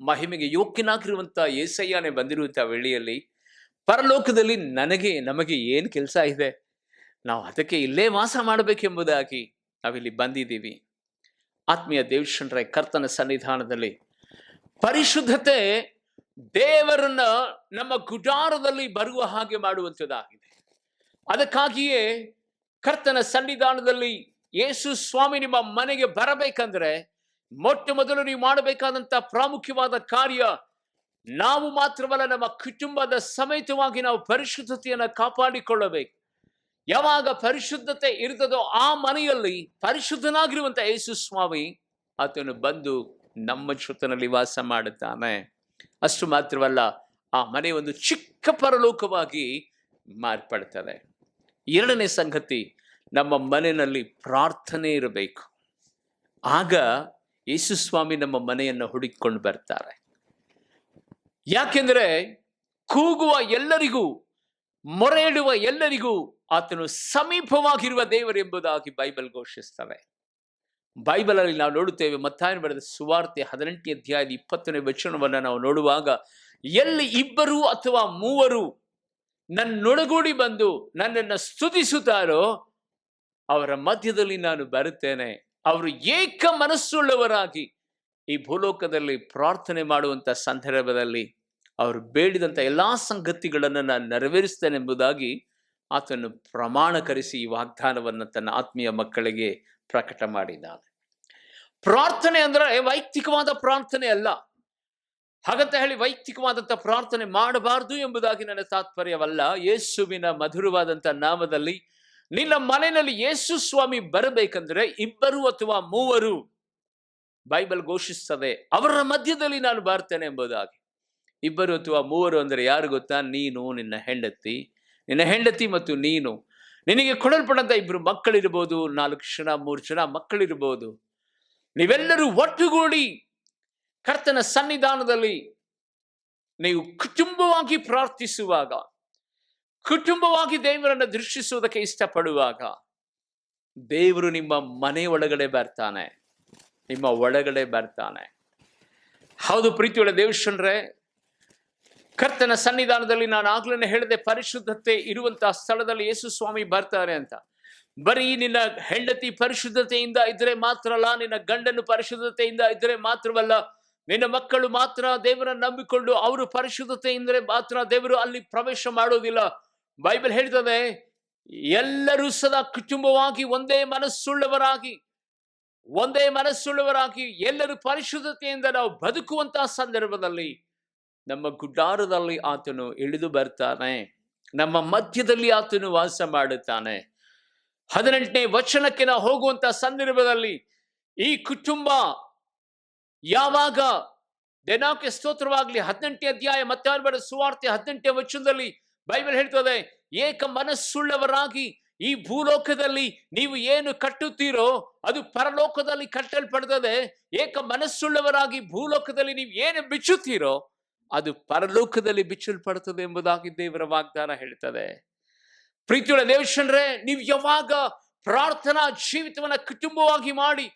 ಮಹಿಮೆಗೆ ಯೋಗ್ಯನಾಗಿರುವಂತಹ ಯೇಸಯ್ಯನೇ ಬಂದಿರುವಂತಹ ವೇಳೆಯಲ್ಲಿ ಪರಲೋಕದಲ್ಲಿ ನಮಗೆ ಏನು ಕೆಲಸ ಇದೆ? ನಾವು ಅದಕ್ಕೆ ಇಲ್ಲೇ ವಾಸ ಮಾಡಬೇಕೆಂಬುದಾಗಿ ನಾವಿಲ್ಲಿ ಬಂದಿದ್ದೀವಿ. ಆತ್ಮೀಯ ದೇವಜನರೇ, ಕರ್ತನ ಸನ್ನಿಧಾನದಲ್ಲಿ ಪರಿಶುದ್ಧತೆ ದೇವರನ್ನ ನಮ್ಮ ಗುಡಾರದಲ್ಲಿ ಬರುವ ಹಾಗೆ ಮಾಡುವಂಥದ್ದಾಗಿದೆ. ಅದಕ್ಕಾಗಿಯೇ ಕರ್ತನ ಸನ್ನಿಧಾನದಲ್ಲಿ ಯೇಸು ಸ್ವಾಮಿ ನಿಮ್ಮ ಮನೆಗೆ ಬರಬೇಕಂದ್ರೆ ಮೊಟ್ಟ ಮೊದಲು ನೀವು ಮಾಡಬೇಕಾದಂತ ಪ್ರಾಮುಖ್ಯವಾದ ಕಾರ್ಯ, ನಾವು ಮಾತ್ರವಲ್ಲ ನಮ್ಮ ಕುಟುಂಬದ ಸಮೇತವಾಗಿ ನಾವು ಪರಿಶುದ್ಧತೆಯನ್ನು ಕಾಪಾಡಿಕೊಳ್ಳಬೇಕು. ಯಾವಾಗ ಪರಿಶುದ್ಧತೆ ಇರ್ತದೋ ಆ ಮನೆಯಲ್ಲಿ ಪರಿಶುದ್ಧನಾಗಿರುವಂತ ಯೇಸು ಸ್ವಾಮಿ ಆತನು ಬಂದು ನಮ್ಮ ಜೊತೆಯಲ್ಲಿ ವಾಸ ಮಾಡುತ್ತಾನೆ. ಅಷ್ಟು ಮಾತ್ರವಲ್ಲ, ಆ ಮನೆ ಒಂದು ಚಿಕ್ಕ ಪರಲೋಕವಾಗಿ ಮಾರ್ಪಡ್ತದೆ. 2ನೇ ಸಂಗತಿ, ನಮ್ಮ ಮನೆಯಲ್ಲಿ ಪ್ರಾರ್ಥನೆ ಇರಬೇಕು. ಆಗ ಯೇಸು ಸ್ವಾಮಿ ನಮ್ಮ ಮನೆಯನ್ನು ಹುಡುಕಿಕೊಂಡು ಬರ್ತಾರೆ. ಯಾಕೆಂದ್ರೆ ಕೂಗುವ ಎಲ್ಲರಿಗೂ, ಮೊರೆ ಇಡುವ ಎಲ್ಲರಿಗೂ ಆತನು ಸಮೀಪವಾಗಿರುವ ದೇವರು ಎಂಬುದಾಗಿ ಬೈಬಲ್ ಘೋಷಿಸ್ತವೆ. ಬೈಬಲ್ ಅಲ್ಲಿ ನಾವು ನೋಡುತ್ತೇವೆ, ಮತ್ತಾಯನು ಬರೆದ ಸುವಾರ್ತೆ 18ನೇ ಅಧ್ಯಾಯದ 20ನೇ ವಚನವನ್ನು ನಾವು ನೋಡುವಾಗ, ಎಲ್ಲಿ 2 ಅಥವಾ 3 ನನ್ನೊಡಗೂಡಿ ಬಂದು ನನ್ನನ್ನು ಸ್ತುತಿಸುತ್ತಾರೋ ಅವರ ಮಧ್ಯದಲ್ಲಿ ನಾನು ಬರುತ್ತೇನೆ. ಅವರು ಏಕ ಮನಸ್ಸುಳ್ಳವರಾಗಿ ಈ ಭೂಲೋಕದಲ್ಲಿ ಪ್ರಾರ್ಥನೆ ಮಾಡುವಂತ ಸಂದರ್ಭದಲ್ಲಿ ಅವರು ಬೇಡಿದಂತ ಎಲ್ಲಾ ಸಂಗತಿಗಳನ್ನು ನಾನು ನೆರವೇರಿಸ್ತೇನೆ ಎಂಬುದಾಗಿ ಆತನು ಪ್ರಮಾಣಕರಿಸಿ ಈ ವಾಗ್ದಾನವನ್ನು ತನ್ನ ಆತ್ಮೀಯ ಮಕ್ಕಳಿಗೆ ಪ್ರಕಟ ಮಾಡಿದ್ದಾನೆ. ಪ್ರಾರ್ಥನೆ ಅಂದ್ರೆ ವೈಯಕ್ತಿಕವಾದ ಪ್ರಾರ್ಥನೆ ಅಲ್ಲ. ಹಾಗಂತ ಹೇಳಿ ವೈಯಕ್ತಿಕವಾದಂಥ ಪ್ರಾರ್ಥನೆ ಮಾಡಬಾರದು ಎಂಬುದಾಗಿ ನನ್ನ ತಾತ್ಪರ್ಯವಲ್ಲ. ಯೇಸುವಿನ ಮಧುರವಾದಂಥ ನಾಮದಲ್ಲಿ ನಿನ್ನ ಮನೆಯಲ್ಲಿ ಯೇಸು ಸ್ವಾಮಿ ಬರಬೇಕಂದ್ರೆ 2 ಅಥವಾ 3 ಬೈಬಲ್ ಘೋಷಿಸ್ತದೆ, ಅವರ ಮಧ್ಯದಲ್ಲಿ ನಾನು ಬರ್ತೇನೆ ಎಂಬುದಾಗಿ. 2 ಅಥವಾ 3 ಅಂದ್ರೆ ಯಾರು ಗೊತ್ತಾ? ನೀನು, ನಿನ್ನ ಹೆಂಡತಿ ಮತ್ತು ನೀನು. ನಿನಗೆ ಕೊಡಲ್ಪಡಂತ 2 ಮಕ್ಕಳಿರ್ಬೋದು, 4 ಜನ 3 ಜನ ಮಕ್ಕಳಿರ್ಬೋದು. ನೀವೆಲ್ಲರೂ ಒಟ್ಟುಗೂಡಿ ಕರ್ತನ ಸನ್ನಿಧಾನದಲ್ಲಿ ನೀವು ಕುಟುಂಬವಾಗಿ ಪ್ರಾರ್ಥಿಸುವಾಗ, ಕುಟುಂಬವಾಗಿ ದೇವರನ್ನು ದೃಷ್ಟಿಸುವುದಕ್ಕೆ ಇಷ್ಟಪಡುವಾಗ, ದೇವರು ನಿಮ್ಮ ಮನೆ ಒಳಗಡೆ ಬರ್ತಾನೆ, ನಿಮ್ಮ ಒಳಗಡೆ ಬರ್ತಾನೆ. ಹೌದು ಪ್ರೀತಿಯುಳ್ಳ ದೇವಶ್ವರರೇ, ಕರ್ತನ ಸನ್ನಿಧಾನದಲ್ಲಿ ನಾನು ಆಗ್ಲೇ ಹೇಳಿದೆ, ಪರಿಶುದ್ಧತೆ ಇರುವಂತಹ ಸ್ಥಳದಲ್ಲಿ ಯೇಸು ಸ್ವಾಮಿ ಬರ್ತಾರೆ ಅಂತ. ಬರೀ ನಿನ್ನ ಹೆಂಡತಿ ಪರಿಶುದ್ಧತೆಯಿಂದ ಇದ್ರೆ ಮಾತ್ರ ಅಲ್ಲ, ನಿನ್ನ ಗಂಡನು ಪರಿಶುದ್ಧತೆಯಿಂದ ಇದ್ರೆ ಮಾತ್ರವಲ್ಲ, ನಿನ್ನ ಮಕ್ಕಳು ಮಾತ್ರ ದೇವರನ್ನು ನಂಬಿಕೊಂಡು ಅವರು ಪರಿಶುದ್ಧತೆಯಿಂದ ಮಾತ್ರ ದೇವರು ಅಲ್ಲಿ ಪ್ರವೇಶ ಮಾಡೋದಿಲ್ಲ. ಬೈಬಲ್ ಹೇಳ್ತದೆ, ಎಲ್ಲರೂ ಸದಾ ಕುಟುಂಬವಾಗಿ ಒಂದೇ ಮನಸ್ಸುಳ್ಳವರಾಗಿ ಎಲ್ಲರೂ ಪರಿಶುದ್ಧತೆಯಿಂದ ನಾವು ಬದುಕುವಂತಹ ಸಂದರ್ಭದಲ್ಲಿ ನಮ್ಮ ಗುಡಾರದಲ್ಲಿ ಆತನು ಇಳಿದು ಬರ್ತಾನೆ, ನಮ್ಮ ಮಧ್ಯದಲ್ಲಿ ಆತನು ವಾಸ ಮಾಡುತ್ತಾನೆ. 18ನೇ ವಚನಕ್ಕೆ ನಾವು ಹೋಗುವಂತಹ ಸಂದರ್ಭದಲ್ಲಿ ಈ ಕುಟುಂಬ ಯಾವಾಗ, ದೇನಾಕ್ಕೆ ಸ್ತೋತ್ರವಾಗಲಿ, 18ನೇ ಅಧ್ಯಾಯ ಮತ್ತಾಯನ ಬರೆದ ಸುವಾರ್ತೆ 18ನೇ ವಚನದಲ್ಲಿ ಬೈಬಲ್ ಹೇಳ್ತದೆ, ಏಕ ಮನಸ್ಸುಳ್ಳವರಾಗಿ ಈ ಭೂಲೋಕದಲ್ಲಿ ನೀವು ಏನು ಕಟ್ಟುತ್ತೀರೋ ಅದು ಪರಲೋಕದಲ್ಲಿ ಕಟ್ಟಲ್ಪಡ್ತದೆ. ಏಕ ಮನಸ್ಸುಳ್ಳವರಾಗಿ ಭೂಲೋಕದಲ್ಲಿ ನೀವು ಏನು ಬಿಚ್ಚುತ್ತೀರೋ ಅದು ಪರಲೋಕದಲ್ಲಿ ಬಿಚ್ಚಲ್ಪಡುತ್ತದೆ ಎಂಬುದಾಗಿ ದೇವರ ವಾಗ್ದಾನ ಹೇಳ್ತದೆ. ಪ್ರೀತಿಯುಳ್ಳ ದೇವಶ್ವರರೇ, ನೀವು ಯಾವಾಗ ಪ್ರಾರ್ಥನಾ ಜೀವಿತವನ್ನ ಕುಟುಂಬವಾಗಿ ಮಾಡಿ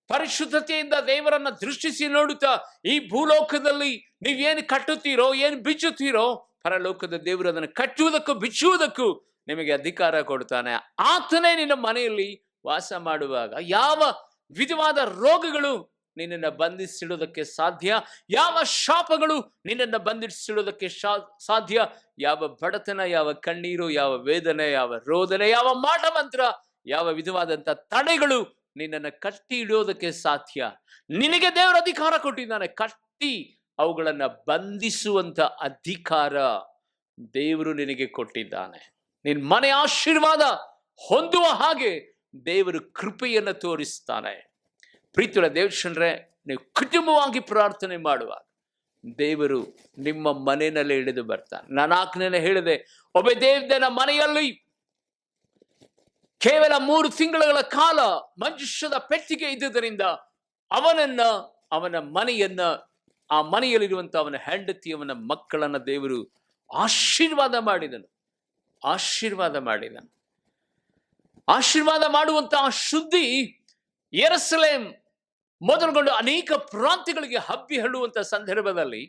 ಪರಿಶುದ್ಧತೆಯಿಂದ ದೇವರನ್ನ ದೃಷ್ಟಿಸಿ ನೋಡುತ್ತಾ ಈ ಭೂಲೋಕದಲ್ಲಿ ನೀವೇನು ಕಟ್ಟುತ್ತೀರೋ, ಏನು ಬಿಚ್ಚುತ್ತೀರೋ, ಪರಲೋಕದ ದೇವರು ಅದನ್ನು ಕಟ್ಟುವುದಕ್ಕೂ ಬಿಚ್ಚುವುದಕ್ಕೂ ನಿಮಗೆ ಅಧಿಕಾರ ಕೊಡ್ತಾನೆ. ಆತನೇ ನಿನ್ನ ಮನೆಯಲ್ಲಿ ವಾಸ ಮಾಡುವಾಗ ಯಾವ ವಿಧವಾದ ರೋಗಗಳು ನಿನ್ನನ್ನು ಬಂಧಿಸಿಡುವುದಕ್ಕೆ ಸಾಧ್ಯ, ಯಾವ ಶಾಪಗಳು ನಿನ್ನನ್ನು ಬಂಧಿಸಿಡುವುದಕ್ಕೆ ಸಾಧ್ಯ, ಯಾವ ಬಡತನ, ಯಾವ ಕಣ್ಣೀರು, ಯಾವ ವೇದನೆ, ಯಾವ ರೋದನೆ, ಯಾವ ಮಾಟ ಮಂತ್ರ, ಯಾವ ವಿಧವಾದಂತ ತಡೆಗಳು ನಿನ್ನನ್ನು ಕಟ್ಟಿ ಇಡುವುದಕ್ಕೆ ಸಾಧ್ಯ. ನಿನಗೆ ದೇವರ ಅಧಿಕಾರ ಕೊಟ್ಟಿದ್ದಾನೆ, ಕಟ್ಟಿ ಅವುಗಳನ್ನ ಬಂಧಿಸುವಂತ ಅಧಿಕಾರ ದೇವರು ನಿನಗೆ ಕೊಟ್ಟಿದ್ದಾನೆ. ನಿನ್ನ ಮನೆ ಆಶೀರ್ವಾದ ಹೊಂದುವ ಹಾಗೆ ದೇವರು ಕೃಪೆಯನ್ನು ತೋರಿಸ್ತಾನೆ. ಪ್ರೀತಿಯುಳ್ಳ ದೇವಶ್ವರರೇ, ನೀವು ಕುಟುಂಬವಾಗಿ ಪ್ರಾರ್ಥನೆ ಮಾಡುವಾಗ ದೇವರು ನಿಮ್ಮ ಮನೆಯಲ್ಲಿ ಇಳಿದು ಬರ್ತಾನೆ. ನಾನು ಆಜ್ಞೆಯನ್ನು ಹೇಳಿದೆ, ಓಬೇದೆದೋಮನ ಮನೆಯಲ್ಲಿ ಕೇವಲ 3 ತಿಂಗಳ ಕಾಲ ಮಂಜೂಷದ ಪೆಟ್ಟಿಗೆ ಇದ್ದುದರಿಂದ ಅವನನ್ನ, ಅವನ ಮನೆಯನ್ನ, ಆ ಮನೆಯಲ್ಲಿರುವಂತ ಅವನ ಹೆಂಡತಿ, ಅವನ ಮಕ್ಕಳನ್ನ ದೇವರು ಆಶೀರ್ವಾದ ಮಾಡಿದನು. ಆಶೀರ್ವಾದ ಮಾಡುವಂತಹ ಶುದ್ಧಿ ಯೆರೂಸಲೇಮ್ ಮೊದಲುಗೊಂಡು ಅನೇಕ ಪ್ರಾಂತ್ಯಗಳಿಗೆ ಹಬ್ಬಿ ಹರಡುವಂತ ಸಂದರ್ಭದಲ್ಲಿ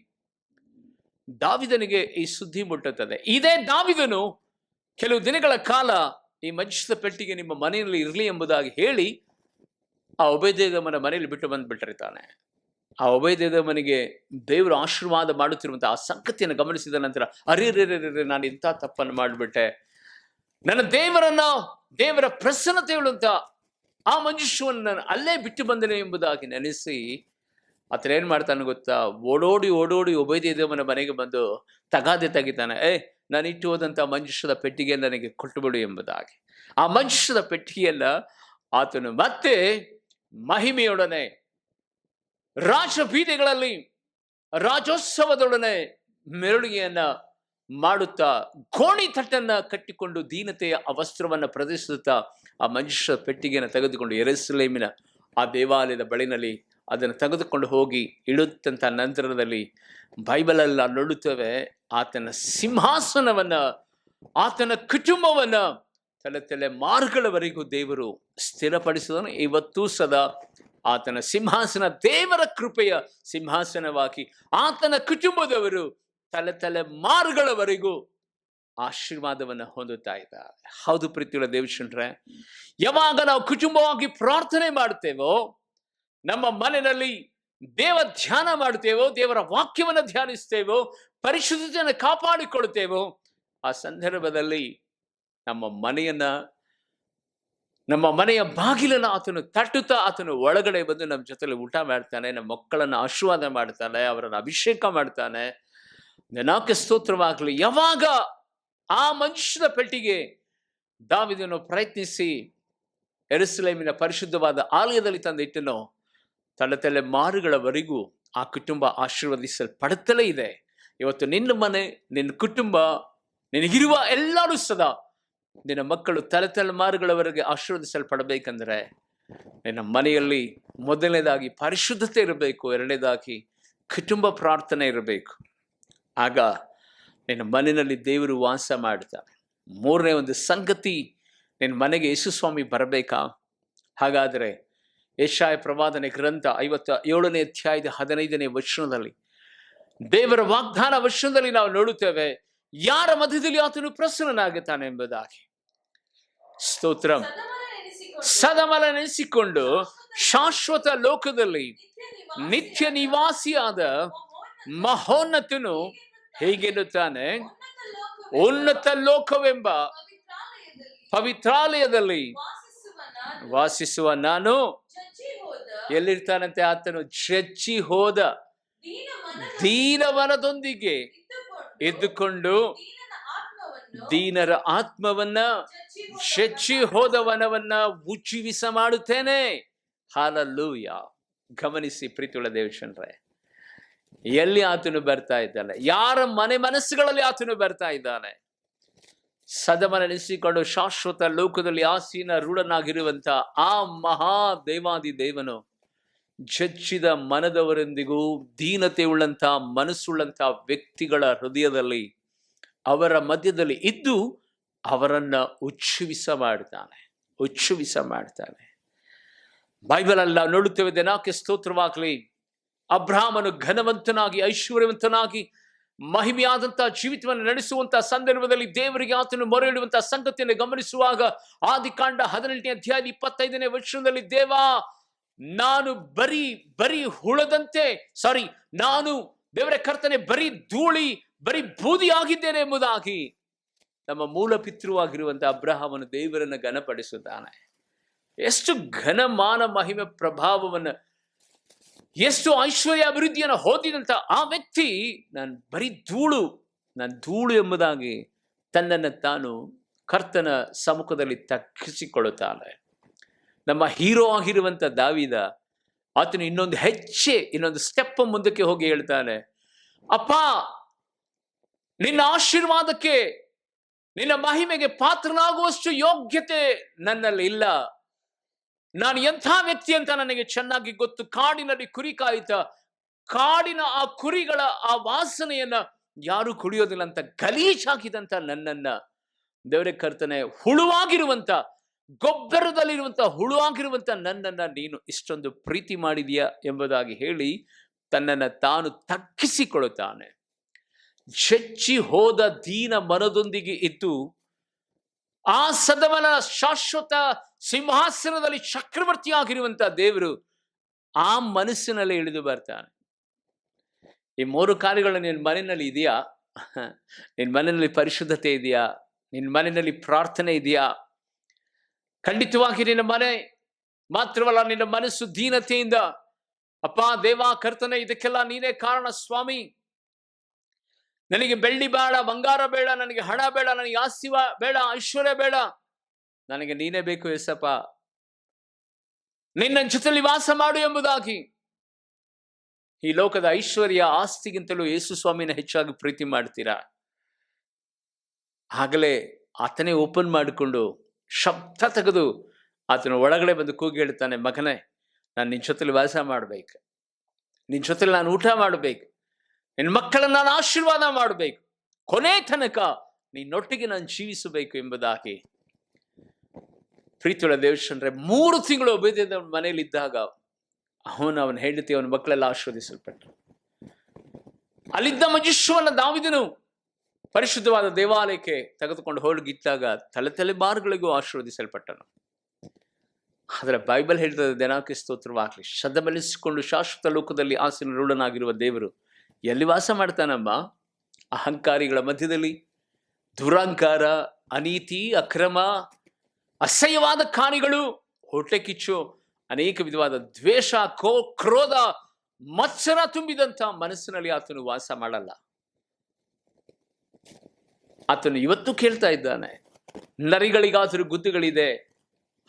ದಾವಿದನಿಗೆ ಈ ಸುದ್ದಿ ಮುಟ್ಟುತ್ತದೆ. ಇದೇ ದಾವಿದನು ಕೆಲವು ದಿನಗಳ ಕಾಲ ಈ ಮಂಜೂಷದ ಪೆಟ್ಟಿಗೆ ನಿಮ್ಮ ಮನೆಯಲ್ಲಿ ಇರಲಿ ಎಂಬುದಾಗಿ ಹೇಳಿ ಆ ಓಬೇದೆದೋಮನ ಮನೆಯಲ್ಲಿ ಬಿಟ್ಟು ಬಂದ್ಬಿಟ್ಟಿರ್ತಾನೆ. ಆ ಓಬೇದೆದೋಮನಿಗೆ ದೇವರು ಆಶೀರ್ವಾದ ಮಾಡುತ್ತಿರುವಂತಹ ಆ ಸಂಗತಿಯನ್ನು ಗಮನಿಸಿದ ನಂತರ, ಅರೆ ನಾನು ಇಂಥ ತಪ್ಪನ್ನು ಮಾಡಿಬಿಟ್ಟೆ, ನನ್ನ ದೇವರ ಪ್ರಸನ್ನತೆ ಹೇಳುವಂತ ಆ ಮಂಜೂಷವನ್ನು ನಾನು ಅಲ್ಲೇ ಬಿಟ್ಟು ಬಂದನೆ ಎಂಬುದಾಗಿ ನೆನೆಸಿ ಆತನ ಏನ್ ಮಾಡ್ತಾನೆ ಗೊತ್ತಾ? ಓಡೋಡಿ ಓಬೇದೆದೋಮನ ಮನೆಗೆ ಬಂದು ತಗಾದೆ ತೆಗಿತಾನೆ. ನಾನು ಇಟ್ಟು ಹೋದಂತ ಮಂಜೂಷದ ಪೆಟ್ಟಿಗೆಯನ್ನು ನನಗೆ ಕೊಟ್ಟುಬಿಡು ಎಂಬುದಾಗಿ. ಆ ಮಂಜೂಷದ ಪೆಟ್ಟಿಗೆಯನ್ನ ಆತನು ಮತ್ತೆ ಮಹಿಮೆಯೊಡನೆ ರಾಜ ಬೀದಿಗಳಲ್ಲಿ ರಾಜೋತ್ಸವದೊಡನೆ ಮೆರವಣಿಗೆಯನ್ನ ಮಾಡುತ್ತಾ ಗೋಣಿ ತಟ್ಟನ್ನ ಕಟ್ಟಿಕೊಂಡು ದೀನತೆಯ ವಸ್ತ್ರವನ್ನ ಪ್ರದರ್ಶಿಸುತ್ತಾ ಆ ಮಂಜೂಷದ ಪೆಟ್ಟಿಗೆಯನ್ನು ತೆಗೆದುಕೊಂಡು ಯೆರೂಸಲೇಮಿನ ಆ ದೇವಾಲಯದ ಬಳಿನಲ್ಲಿ ಅದನ್ನು ತೆಗೆದುಕೊಂಡು ಹೋಗಿ ಇಡುತ್ತಂತ ನಂತರದಲ್ಲಿ ಬೈಬಲಲ್ಲಿ ನಾವು ನೋಡುತ್ತೇವೆ, ಆತನ ಸಿಂಹಾಸನವನ್ನ, ಆತನ ಕುಟುಂಬವನ್ನ ತಲೆ ಮಾರುಗಳವರೆಗೂ ದೇವರು ಸ್ಥಿರಪಡಿಸಿದನು. ಇವತ್ತೂ ಸದಾ ಆತನ ಸಿಂಹಾಸನ ದೇವರ ಕೃಪೆಯ ಸಿಂಹಾಸನವಾಗಿ ಆತನ ಕುಟುಂಬದವರು ತಲೆ ಮಾರುಗಳವರೆಗೂ ಆಶೀರ್ವಾದವನ್ನು ಹೊಂದುತ್ತಾ ಇದ್ದಾರೆ. ಹೌದು ಪ್ರೀತಿಯುಳ್ಳ ದೇವಶ್ವರರೇ, ಯಾವಾಗ ನಾವು ಕುಟುಂಬವಾಗಿ ಪ್ರಾರ್ಥನೆ ಮಾಡ್ತೇವೋ, ನಮ್ಮ ಮನೆಯಲ್ಲಿ ದೇವ ಧ್ಯಾನ ಮಾಡ್ತೇವೋ, ದೇವರ ವಾಕ್ಯವನ್ನು ಧ್ಯಾನಿಸ್ತೇವೋ, ಪರಿಶುದ್ಧತೆಯನ್ನು ಕಾಪಾಡಿಕೊಳ್ತೇವೋ, ಆ ಸಂದರ್ಭದಲ್ಲಿ ನಮ್ಮ ಮನೆಯ ಬಾಗಿಲನ್ನು ಆತನು ತಟ್ಟುತ್ತಾ ಆತನು ಒಳಗಡೆ ಬಂದು ನಮ್ಮ ಜೊತೆಲಿ ಊಟ ಮಾಡ್ತಾನೆ, ನಮ್ಮ ಮಕ್ಕಳನ್ನು ಆಶೀರ್ವಾದ ಮಾಡ್ತಾನೆ, ಅವರನ್ನು ಅಭಿಷೇಕ ಮಾಡ್ತಾನೆ. ನನಗೆ ಸ್ತೋತ್ರವಾಗಲಿ. ಯಾವಾಗ ಆ ಮಂಜೂಷದ ಪೆಟ್ಟಿಗೆ ದಾವೀದನು ಪ್ರಯತ್ನಿಸಿ ಯೆರೂಸಲೇಮಿನ ಪರಿಶುದ್ಧವಾದ ಆಲಯದಲ್ಲಿ ತಂದಿಟ್ಟನು. ತಲೆಮಾರುಗಳವರೆಗೂ ಆ ಕುಟುಂಬ ಆಶೀರ್ವದಿಸಲ್ಪಡುತ್ತಲೇ ಇದೆ. ಇವತ್ತು ನಿನ್ನ ಮನೆ, ನಿನ್ನ ಕುಟುಂಬ, ನಿನಗಿರುವ ಎಲ್ಲರೂ ಸದಾ ನಿನ್ನ ಮಕ್ಕಳು ತಲೆಮಾರುಗಳವರೆಗೆ ಆಶೀರ್ವದಿಸಲ್ಪಡಬೇಕಂದ್ರೆ ನಿನ್ನ ಮನೆಯಲ್ಲಿ ಮೊದಲನೇದಾಗಿ ಪರಿಶುದ್ಧತೆ ಇರಬೇಕು, ಎರಡನೇದಾಗಿ ಕುಟುಂಬ ಪ್ರಾರ್ಥನೆ ಇರಬೇಕು. ಆಗ ನಿನ್ನ ಮನೆಯಲ್ಲಿ ದೇವರು ವಾಸ ಮಾಡ್ತಾರೆ. ಮೂರನೇ ಒಂದು ಸಂಗತಿ, ನಿನ್ನ ಮನೆಗೆ ಯೇಸುಸ್ವಾಮಿ ಬರಬೇಕಾ? ಹಾಗಾದರೆ ಯೆಶಾಯ ಪ್ರವಾದನೆ ಗ್ರಂಥ 57ನೇ ಅಧ್ಯಾಯದ 15ನೇ ವಚನದಲ್ಲಿ, ದೇವರ ವಾಗ್ದಾನ ವಚನದಲ್ಲಿ ನಾವು ನೋಡುತ್ತೇವೆ, ಯಾರ ಮಧ್ಯದಲ್ಲಿ ಆತನು ಪ್ರಸನ್ನನಾಗುತ್ತಾನೆ ಎಂಬುದಾಗಿ. ಸ್ತೋತ್ರ. ಸದಮಲ ನೆನೆಸಿಕೊಂಡು ಶಾಶ್ವತ ಲೋಕದಲ್ಲಿ ನಿತ್ಯ ನಿವಾಸಿಯಾದ ಮಹೋನ್ನತನು ಹೇಗೆನ್ನುತ್ತಾನೆ, ಉನ್ನತ ಲೋಕವೆಂಬ ಪವಿತ್ರಾಲಯದಲ್ಲಿ ವಾಸಿಸುವ ನಾನು. ಎಲ್ಲಿರ್ತಾನಂತೆ ಆತನು? ಜಜ್ಜಿ ಹೋದ ದೀನವನದೊಂದಿಗೆ ಇದ್ದುಕೊಂಡು ದೀನರ ಆತ್ಮವನ್ನ, ಜಜ್ಜಿ ಹೋದ ವನವನ್ನ ಉಜ್ಜೀವಿಸ ಮಾಡುತ್ತೇನೆ. ಹಾಲೆಲೂಯ. ಗಮನಿಸಿ ಪ್ರೀತಿಯುಳ್ಳ ದೇವಜನರೇ, ಎಲ್ಲಿ ಆತನು ಬರ್ತಾ ಇದ್ದಾನೆ? ಯಾರ ಮನಸ್ಸುಗಳಲ್ಲಿ ಆತನು ಬರ್ತಾ ಇದ್ದಾನೆ? ಸದಮನೆನಿಸಿಕೊಂಡು ಶಾಶ್ವತ ಲೋಕದಲ್ಲಿ ಆಸೀನ ರೂಢನಾಗಿರುವಂತ ಆ ಮಹಾ ದೇವಾದಿ ದೇವನು ಜಜ್ಜಿದ ಮನದವರೊಂದಿಗೂ ದೀನತೆ ಉಳ್ಳಂತ ಮನಸ್ಸುಳ್ಳಂತ ವ್ಯಕ್ತಿಗಳ ಹೃದಯದಲ್ಲಿ, ಅವರ ಮಧ್ಯದಲ್ಲಿ ಇದ್ದು ಅವರನ್ನ ಉಜ್ಜೀವಿಸ ಮಾಡ್ತಾನೆ. ಬೈಬಲ್ ಅಲ್ಲ ನೋಡುತ್ತೇವೆ, ದಿನಕ್ಕೆ ಸ್ತೋತ್ರವಾಗಲಿ. ಅಬ್ರಹಾಮನು ಘನವಂತನಾಗಿ, ಐಶ್ವರ್ಯವಂತನಾಗಿ, ಮಹಿಮೆಯಾದಂತಹ ಜೀವಿತವನ್ನು ನಡೆಸುವಂತಹ ಸಂದರ್ಭದಲ್ಲಿ ದೇವರಿಗೆ ಆತನು ಮೊರೆ ಇಡುವಂತಹ ಸಂಗತಿಯನ್ನು ಗಮನಿಸುವಾಗ, ಆದಿಕಾಂಡ 18ನೇ ಅಧ್ಯಾಯ 25ನೇ ವಚನದಲ್ಲಿ, ದೇವಾ ನಾನು ಬರೀ ಹುಳದಂತೆ, ನಾನು ದೇವರ ಕರ್ತನೆ ಬರೀ ಧೂಳಿ, ಬರೀ ಬೂದಿ ಆಗಿದ್ದೇನೆ ಎಂಬುದಾಗಿ ನಮ್ಮ ಮೂಲ ಪಿತೃವಾಗಿರುವಂತಹ ಅಬ್ರಹಾಮನು ದೇವರನ್ನು ಘನಪಡಿಸುತ್ತಾನೆ. ಎಷ್ಟು ಘನಮಾನ ಮಹಿಮೆ ಪ್ರಭಾವವನ್ನು, ಎಷ್ಟು ಐಶ್ವರ್ಯ ಅಭಿವೃದ್ಧಿಯನ್ನು ಹೊಂದಿದಂತ ಆ ವ್ಯಕ್ತಿ ನಾನು ಧೂಳು ಎಂಬುದಾಗಿ ತನ್ನನ್ನು ತಾನು ಕರ್ತನ ಸಮ್ಮುಖದಲ್ಲಿ ತಗ್ಗಿಸಿಕೊಳ್ಳುತ್ತಾನೆ. ನಮ್ಮ ಹೀರೋ ಆಗಿರುವಂತ ದಾವೀದ, ಆತನು ಇನ್ನೊಂದು ಸ್ಟೆಪ್ ಮುಂದಕ್ಕೆ ಹೋಗಿ ಹೇಳ್ತಾನೆ, ಅಪ್ಪ ನಿನ್ನ ಆಶೀರ್ವಾದಕ್ಕೆ, ನಿನ್ನ ಮಹಿಮೆಗೆ ಪಾತ್ರನಾಗುವಷ್ಟು ಯೋಗ್ಯತೆ ನನ್ನಲ್ಲಿ ಇಲ್ಲ. ನಾನು ಎಂಥ ವ್ಯಕ್ತಿ ಅಂತ ನನಗೆ ಚೆನ್ನಾಗಿ ಗೊತ್ತು. ಕಾಡಿನಲ್ಲಿ ಕುರಿ ಕಾಯುತ್ತಾ ಕಾಡಿನ ಆ ಕುರಿಗಳ ಆ ವಾಸನೆಯನ್ನ ಯಾರು ಕುಡಿಯೋದಿಲ್ಲ ಅಂತ ಗಲೀಜಾಕಿದಂತ ನನ್ನನ್ನ ದೇವರೇ ಕರ್ತನೆ, ಹುಳುವಾಗಿರುವಂತ, ಗೊಬ್ಬರದಲ್ಲಿರುವಂತ ಹುಳುವಾಗಿರುವಂತ ನನ್ನನ್ನ ನೀನು ಇಷ್ಟೊಂದು ಪ್ರೀತಿ ಮಾಡಿದೀಯಾ ಎಂಬುದಾಗಿ ಹೇಳಿ ತನ್ನನ್ನು ತಾನು ತಗ್ಗಿಸಿಕೊಳ್ಳುತ್ತಾನೆ. ಜಜ್ಜಿ ಹೋದ ದೀನ ಮನದೊಂದಿಗೆ ಇದ್ದು ಆ ಸದಮನ ಶಾಶ್ವತ ಸಿಂಹಾಸನದಲ್ಲಿ ಚಕ್ರವರ್ತಿ ಆಗಿರುವಂತ ದೇವರು ಆ ಮನಸ್ಸಿನಲ್ಲಿ ಇಳಿದು ಬರ್ತಾನೆ. ಈ 3 ಕಾರ್ಯಗಳು ನಿನ್ನ ಮನೆಯಲ್ಲಿ ಇದೆಯಾ? ನಿನ್ನ ಮನೆಯಲ್ಲಿ ಪರಿಶುದ್ಧತೆ ಇದೆಯಾ? ನಿನ್ನ ಮನೆಯಲ್ಲಿ ಪ್ರಾರ್ಥನೆ ಇದೆಯಾ? ಖಂಡಿತವಾಗಿ ನಿನ್ನ ಮನೆ ಮಾತ್ರವಲ್ಲ, ನಿನ್ನ ಮನಸ್ಸು ದೀನತೆಯಿಂದ, ಅಪ್ಪ ದೇವಾ ಕರ್ತನೆ, ಇದಕ್ಕೆಲ್ಲ ನೀನೇ ಕಾರಣ ಸ್ವಾಮಿ. ನನಗೆ ಬೆಳ್ಳಿ ಬೇಡ, ಬಂಗಾರ ಬೇಡ, ನನಗೆ ಹಣ ಬೇಡ, ನನಗೆ ಆಸ್ತಿ ಬೇಡ, ಐಶ್ವರ್ಯ ಬೇಡ, ನನಗೆ ನೀನೇ ಬೇಕು ಯೇಸಪ್ಪ, ನಿನ್ನ ಜೊತೆಲಿ ವಾಸ ಮಾಡು ಎಂಬುದಾಗಿ. ಈ ಲೋಕದ ಐಶ್ವರ್ಯ ಆಸ್ತಿಗಿಂತಲೂ ಯೇಸು ಸ್ವಾಮಿನ ಹೆಚ್ಚಾಗಿ ಪ್ರೀತಿ ಮಾಡ್ತೀರಾ? ಆಗಲೇ ಆತನೇ ಓಪನ್ ಮಾಡಿಕೊಂಡು ಶಬ್ದ ತೆಗೆದು ಆತನ ಒಳಗಡೆ ಬಂದು ಕೂಗಿ ಹೇಳ್ತಾನೆ, ಮಗನೇ ನಾನು ನಿನ್ನ ಜೊತೆಲಿ ವಾಸ ಮಾಡ್ಬೇಕು, ನಿನ್ನ ಜೊತೆಲಿ ನಾನು ಊಟ ಮಾಡ್ಬೇಕು, ನಿನ್ನ ಮಕ್ಕಳನ್ನ ನಾನು ಆಶೀರ್ವಾದ ಮಾಡಬೇಕು, ಕೊನೆ ತನಕ ನಿನ್ನೊಟ್ಟಿಗೆ ನಾನು ಜೀವಿಸಬೇಕು ಎಂಬುದಾಗಿ. ಪ್ರೀತಿಯುಳ್ಳ ದೇವಜನರೇ, 3 ತಿಂಗಳು ಒಬೇದೆದೋಮನ ಮನೆಯಲ್ಲಿದ್ದಾಗ ಅವನ ಹೆಂಡತಿ, ಅವನ ಮಕ್ಕಳೆಲ್ಲ ಆಶೀರ್ವದಿಸಲ್ಪಟ್ಟರು. ಅಲ್ಲಿದ್ದ ಮಜಿಷ್ವನ ದಾವೀದನು ಪರಿಶುದ್ಧವಾದ ದೇವಾಲಯಕ್ಕೆ ತೆಗೆದುಕೊಂಡು ಹೋಗಿದ್ದಾಗ ತಲೆಮಾರುಗಳಿಗೂ ಆಶೀರ್ವದಿಸಲ್ಪಟ್ಟನು. ಆದರೆ ಬೈಬಲ್ ಹೇಳ್ತದೆ, ದಿನಕ್ಕೆ ಸ್ತೋತ್ರವಾಗಲಿ, ಶ್ರದ್ಧೆಬಲಿಸಿಕೊಂಡು ಶಾಶ್ವತ ಲೋಕದಲ್ಲಿ ಆಸೀನ ರೂಢನಾಗಿರುವ ದೇವರು ಎಲ್ಲಿ ವಾಸ ಮಾಡ್ತಾನಮ್ಮ? ಅಹಂಕಾರಿಗಳ ಮಧ್ಯದಲ್ಲಿ, ದುರಹಂಕಾರ, ಅನೀತಿ, ಅಕ್ರಮ, ಅಸಹ್ಯವಾದ ಕಾರ್ಯಗಳು, ಹೊಟ್ಟೆ ಕಿಚ್ಚು, ಅನೇಕ ವಿಧವಾದ ದ್ವೇಷ, ಕ್ರೋಧ, ಮತ್ಸರ ತುಂಬಿದಂತ ಮನಸ್ಸಿನಲ್ಲಿ ಆತನು ವಾಸ ಮಾಡಲ್ಲ. ಆತನು ಇವತ್ತು ಕೇಳ್ತಾ ಇದ್ದಾನೆ, ನರಿಗಳಿಗಾದರೂ ಗುದ್ದುಗಳಿದೆ,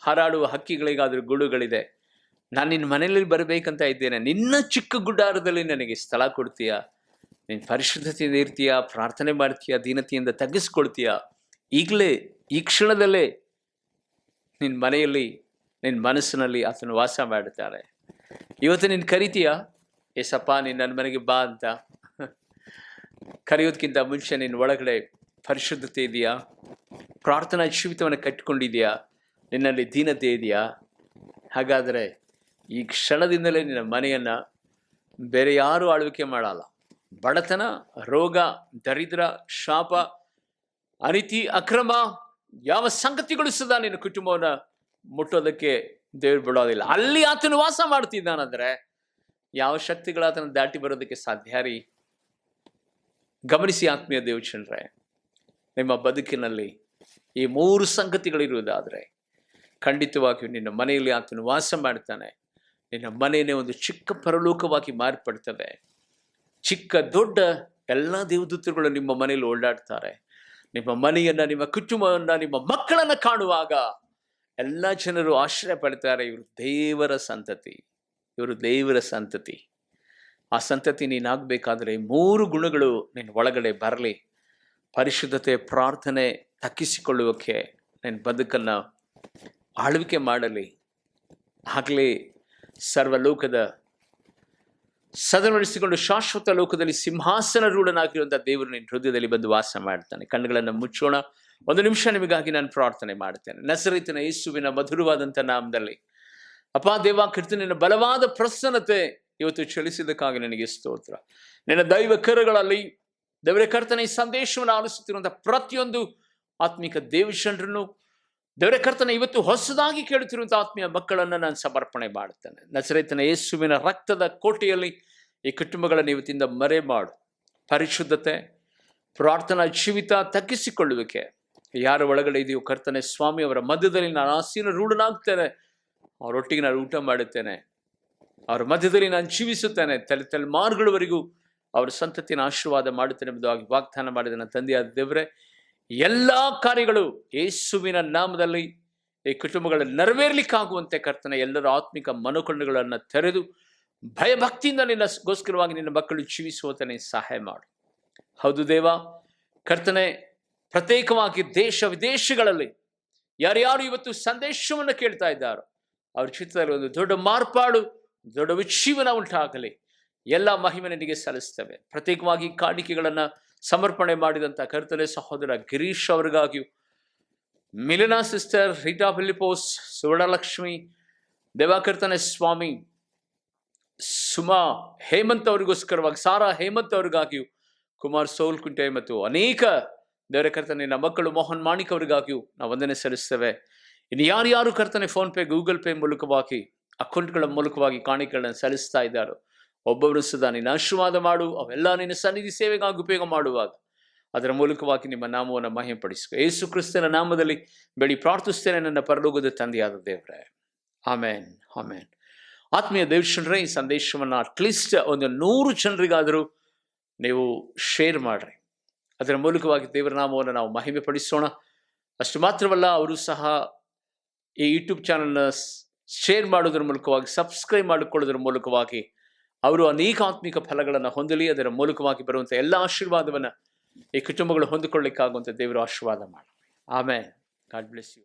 ಹಾರಾಡುವ ಹಕ್ಕಿಗಳಿಗಾದರೂ ಗೂಡುಗಳಿದೆ. ನಾನು ನಿನ್ನ ಮನೆಯಲ್ಲಿ ಬರಬೇಕಂತ ಇದ್ದೇನೆ. ನಿನ್ನ ಚಿಕ್ಕ ಗುಡಾರದಲ್ಲಿ ನನಗೆ ಸ್ಥಳ ಕೊಡ್ತೀಯಾ? ನೀನು ಪರಿಶುದ್ಧತೆಯಿಂದ ಇರ್ತೀಯಾ, ಪ್ರಾರ್ಥನೆ ಮಾಡ್ತೀಯಾ, ದೀನತೆಯಿಂದ ತಗ್ಗಿಸ್ಕೊಳ್ತೀಯಾ? ಈಗಲೇ ಈ ಕ್ಷಣದಲ್ಲೇ ನಿನ್ನ ಮನೆಯಲ್ಲಿ, ನಿನ್ನ ಮನಸ್ಸಿನಲ್ಲಿ ಆತನು ವಾಸ ಮಾಡುತ್ತಾರೆ. ಇವತ್ತು ನೀನು ಕರಿತೀಯಾ, ಏಸಪ್ಪ ನೀನು ನನ್ನ ಮನೆಗೆ ಬಾ ಅಂತ? ಕರೆಯೋದಕ್ಕಿಂತ ಮುಂಚೆ ನಿನ್ನ ಒಳಗಡೆ ಪರಿಶುದ್ಧತೆ ಇದೆಯಾ? ಪ್ರಾರ್ಥನಾ ಜೀವಿತವನ್ನು ಕಟ್ಟಿಕೊಂಡಿದೆಯಾ? ನಿನ್ನಲ್ಲಿ ದೀನತೆ ಇದೆಯಾ? ಹಾಗಾದರೆ ಈ ಕ್ಷಣದಿಂದಲೇ ನಿನ್ನ ಮನೆಯನ್ನು ಬೇರೆ ಯಾರೂ ಆಳ್ವಿಕೆ ಮಾಡಲ್ಲ. ಬಡತನ, ರೋಗ, ದರಿದ್ರ, ಶಾಪ, ಅನೀತಿ, ಅಕ್ರಮ ಯಾವ ಸಂಗತಿಗಳು ಸದಾ ನಿನ್ನ ಕುಟುಂಬವನ್ನು ಮುಟ್ಟೋದಕ್ಕೆ ದೇವರು ಬಿಡೋದಿಲ್ಲ. ಅಲ್ಲಿ ಆತನು ವಾಸ ಮಾಡ್ತಿದ್ದಾನಂದ್ರೆ ಯಾವ ಶಕ್ತಿಗಳು ಆತನ ದಾಟಿ ಬರೋದಕ್ಕೆ ಸಾಧ್ಯ ರೀ? ಗಮನಿಸಿ ಆತ್ಮೀಯ ದೇವಚಂದ್ರೆ, ನಿಮ್ಮ ಬದುಕಿನಲ್ಲಿ ಈ 3 ಸಂಗತಿಗಳಿರುವುದಾದರೆ ಖಂಡಿತವಾಗಿಯೂ ನಿನ್ನ ಮನೆಯಲ್ಲಿ ಆತನು ವಾಸ ಮಾಡ್ತಾನೆ. ನಿನ್ನ ಮನೆಯೇ ಒಂದು ಚಿಕ್ಕ ಪರಲೋಕವಾಗಿ ಮಾರ್ಪಡ್ತದೆ. ಚಿಕ್ಕ ದೊಡ್ಡ ಎಲ್ಲ ದೇವದೂತರುಗಳು ನಿಮ್ಮ ಮನೆಯಲ್ಲಿ ಓಡಾಡ್ತಾರೆ. ನಿಮ್ಮ ಮನೆಯನ್ನು, ನಿಮ್ಮ ಕುಟುಂಬವನ್ನು, ನಿಮ್ಮ ಮಕ್ಕಳನ್ನು ಕಾಣುವಾಗ ಎಲ್ಲ ಜನರು ಆಶ್ಚರ್ಯ ಪಡ್ತಾರೆ. ಇವರು ದೇವರ ಸಂತತಿ, ಇವರು ದೇವರ ಸಂತತಿ. ಆ ಸಂತತಿ ನೀನಾಗಬೇಕಾದ್ರೆ 3 ಗುಣಗಳು ನಿನ್ನ ಒಳಗಡೆ ಬರಲಿ. ಪರಿಶುದ್ಧತೆ, ಪ್ರಾರ್ಥನೆ, ತಗ್ಗಿಸಿಕೊಳ್ಳುವಕ್ಕೆ ನಿನ್ನ ಬದುಕನ್ನು ಆಳ್ವಿಕೆ ಮಾಡಲಿ. ಆಗಲೇ ಸರ್ವಲೋಕದ ಸದನಡಿಸಿಕೊಂಡು ಶಾಶ್ವತ ಲೋಕದಲ್ಲಿ ಸಿಂಹಾಸನ ರೂಢನಾಗಿರುವಂಥ ದೇವರು ನಿನ್ನ ಹೃದಯದಲ್ಲಿ ಬಂದು ವಾಸ ಮಾಡ್ತಾನೆ. ಕಣ್ಣುಗಳನ್ನು ಮುಚ್ಚೋಣ. 1 ನಿಮಿಷ ನಿಮಗಾಗಿ ನಾನು ಪ್ರಾರ್ಥನೆ ಮಾಡ್ತೇನೆ. ನಜರೇತಿನ ಯೇಸುವಿನ ಮಧುರವಾದಂಥ ನಾಮದಲ್ಲಿ ಅಪ್ಪ ದೇವ ಕರ್ತನೇ, ನಿನ್ನ ಬಲವಾದ ಪ್ರಸನ್ನತೆ ಇವತ್ತು ಚಲಿಸಿದ್ದಕ್ಕಾಗಿ ನನಗೆ ಸ್ತೋತ್ರ. ನಿನ್ನ ದೈವ ಕರಗಳಲ್ಲಿ ದೇವರೇ ಕರ್ತನೆ, ಈ ಸಂದೇಶವನ್ನು ಆಲಿಸುತ್ತಿರುವಂಥ ಪ್ರತಿಯೊಂದು ಆತ್ಮಿಕ ದೇವಜನರನ್ನು ದೇವರೇ ಕರ್ತನೆ, ಇವತ್ತು ಹೊಸದಾಗಿ ಕೇಳುತ್ತಿರುವಂಥ ಆತ್ಮೀಯ ಮಕ್ಕಳನ್ನು ನಾನು ಸಮರ್ಪಣೆ ಮಾಡುತ್ತೇನೆ. ನಜರೇತಿನ ಯೇಸುವಿನ ರಕ್ತದ ಕೋಟೆಯಲ್ಲಿ ಈ ಕುಟುಂಬಗಳನ್ನು ಇವತ್ತಿಂದ ಮರೆ ಮಾಡು. ಪರಿಶುದ್ಧತೆ, ಪ್ರಾರ್ಥನಾ ಜೀವಿತ, ತಗ್ಗಿಸಿಕೊಳ್ಳುವಿಕೆ ಯಾರ ಒಳಗಡೆ ಇದೆಯೋ ಕರ್ತನೆ ಸ್ವಾಮಿ, ಅವರ ಮಧ್ಯದಲ್ಲಿ ನಾನು ಆಸೀನ ರೂಢನಾಗ್ತೇನೆ. ಅವರೊಟ್ಟಿಗೆ ನಾನು ಊಟ ಮಾಡುತ್ತೇನೆ, ಅವರ ಮಧ್ಯದಲ್ಲಿ ನಾನು ಜೀವಿಸುತ್ತೇನೆ. ತಲೆಮಾರುಗಳವರೆಗೂ ಅವರ ಸಂತತಿನ ಆಶೀರ್ವಾದ ಮಾಡುತ್ತೇನೆ ಎಂಬುದಾಗಿ ವಾಗ್ದಾನ ಮಾಡಿದ ನನ್ನ ತಂದೆಯಾದ ದೇವರೇ, ಎಲ್ಲ ಕಾರ್ಯಗಳು ಯೇಸುವಿನ ನಾಮದಲ್ಲಿ ಈ ಕುಟುಂಬಗಳ ನೆರವೇರ್ಲಿಕ್ಕಾಗುವಂತೆ ಕರ್ತನೆ ಎಲ್ಲರ ಆತ್ಮಿಕ ಮನೋಕಣ್ಣುಗಳನ್ನು ತೆರೆದು ಭಯಭಕ್ತಿಯಿಂದ ನಿನ್ನಗೋಸ್ಕರವಾಗಿ ನಿನ್ನ ಮಕ್ಕಳು ಜೀವಿಸುವಂತೆ ಸಹಾಯ ಮಾಡು. ಹೌದು ದೇವ ಕರ್ತನೆ, ಪ್ರತ್ಯೇಕವಾಗಿ ದೇಶ ವಿದೇಶಗಳಲ್ಲಿ ಯಾರ್ಯಾರು ಇವತ್ತು ಸಂದೇಶವನ್ನು ಕೇಳ್ತಾ ಇದ್ದಾರೋ ಅವ್ರ ಚಿತ್ರದಲ್ಲಿ ಒಂದು ದೊಡ್ಡ ಮಾರ್ಪಾಡು, ದೊಡ್ಡ ಉಜ್ಜೀವನ ಉಂಟಾಗಲಿ. ಎಲ್ಲ ಮಹಿಮೆ ನಿನಗೆ ಸಲ್ಲಿಸ್ತೇವೆ. ಪ್ರತ್ಯೇಕವಾಗಿ ಕಾಣಿಕೆಗಳನ್ನು ಸಮರ್ಪಣೆ ಮಾಡಿದಂಥ ಕರ್ತನೆ ಸಹೋದರ ಗಿರೀಶ್ ಅವರಿಗಾಗಿಯೂ, ಮಿಲನಾ ಸಿಸ್ಟರ್, ರೀಟಾ ಫಿಲಿಪೋಸ್, ಸುವರ್ಣಲಕ್ಷ್ಮಿ, ದೇವಾಕರ್ತನೆ ಸ್ವಾಮಿ, ಸುಮಾ ಹೇಮಂತ್ ಅವರಿಗೋಸ್ಕರವಾಗಿ, ಸಾರಾ ಹೇಮಂತ್ ಅವರಿಗಾಗಿಯೂ, ಕುಮಾರ್ ಸೋಲ್ಕುಂಟೆ ಮತ್ತು ಅನೇಕ ದೇವರ ಕರ್ತನೆ ನಿನ್ನ ಮಕ್ಕಳು ಮೋಹನ್ ಮಾಣಿಕ್ ಅವರಿಗಾಗಿಯೂ ನಾವು ವಂದನೆ ಸಲ್ಲಿಸ್ತೇವೆ. ಇನ್ನು ಯಾರ್ಯಾರು ಕರ್ತನೆ ಫೋನ್ ಪೇ, ಗೂಗಲ್ ಪೇ ಮೂಲಕವಾಗಿ, ಅಕೌಂಟ್ಗಳ ಮೂಲಕವಾಗಿ ಕಾಣಿಕೆಗಳನ್ನು ಸಲ್ಲಿಸ್ತಾ ಇದ್ದಾರೋ ಒಬ್ಬೊಬ್ಬರು ಸದಾ ನಿನ್ನ ಆಶೀರ್ವಾದ ಮಾಡು. ಅವೆಲ್ಲ ನಿನ್ನ ಸನ್ನಿಧಿ ಸೇವೆಗಾಗಿ ಉಪಯೋಗ ಮಾಡುವಾಗ ಅದರ ಮೂಲಕವಾಗಿ ನಿಮ್ಮ ನಾಮವನ್ನು ಮಹಿಮೆಪಡಿಸು. ಯೇಸು ಕ್ರಿಸ್ತನ ನಾಮದಲ್ಲಿ ಬೇಡಿ ಪ್ರಾರ್ಥಿಸ್ತೇನೆ ನನ್ನ ಪರಲೋಕದ ತಂದೆಯಾದ ದೇವರೇ, ಆಮೇನ್, ಆಮೇನ್. ಆತ್ಮೀಯ ದೇವಜನರೇ, ಈ ಸಂದೇಶವನ್ನು ಅಟ್ಲೀಸ್ಟ್ ಒಂದು 100 ಜನರಿಗಾದರೂ ನೀವು ಶೇರ್ ಮಾಡ್ರಿ. ಅದರ ಮೂಲಕವಾಗಿ ದೇವರ ನಾಮವನ್ನು ನಾವು ಮಹಿಮೆ ಪಡಿಸೋಣ. ಅಷ್ಟು ಮಾತ್ರವಲ್ಲ, ಅವರು ಸಹ ಈ ಯೂಟ್ಯೂಬ್ ಚಾನಲ್ನ ಶೇರ್ ಮಾಡೋದ್ರ ಮೂಲಕವಾಗಿ, ಸಬ್ಸ್ಕ್ರೈಬ್ ಮಾಡಿಕೊಳ್ಳೋದ್ರ ಮೂಲಕವಾಗಿ ಅವರು ಅನೇಕ ಆತ್ಮಿಕ ಫಲಗಳನ್ನು ಹೊಂದಲಿ. ಅದರ ಮೂಲಕವಾಗಿ ಬರುವಂಥ ಎಲ್ಲ ಆಶೀರ್ವಾದವನ್ನು ಈ ಕುಟುಂಬಗಳು ಹೊಂದಿಕೊಳ್ಳಿಕ್ಕಾಗುವಂಥ ದೇವರು ಆಶೀರ್ವಾದ ಮಾಡಿ. ಆಮೇನ್. God bless you.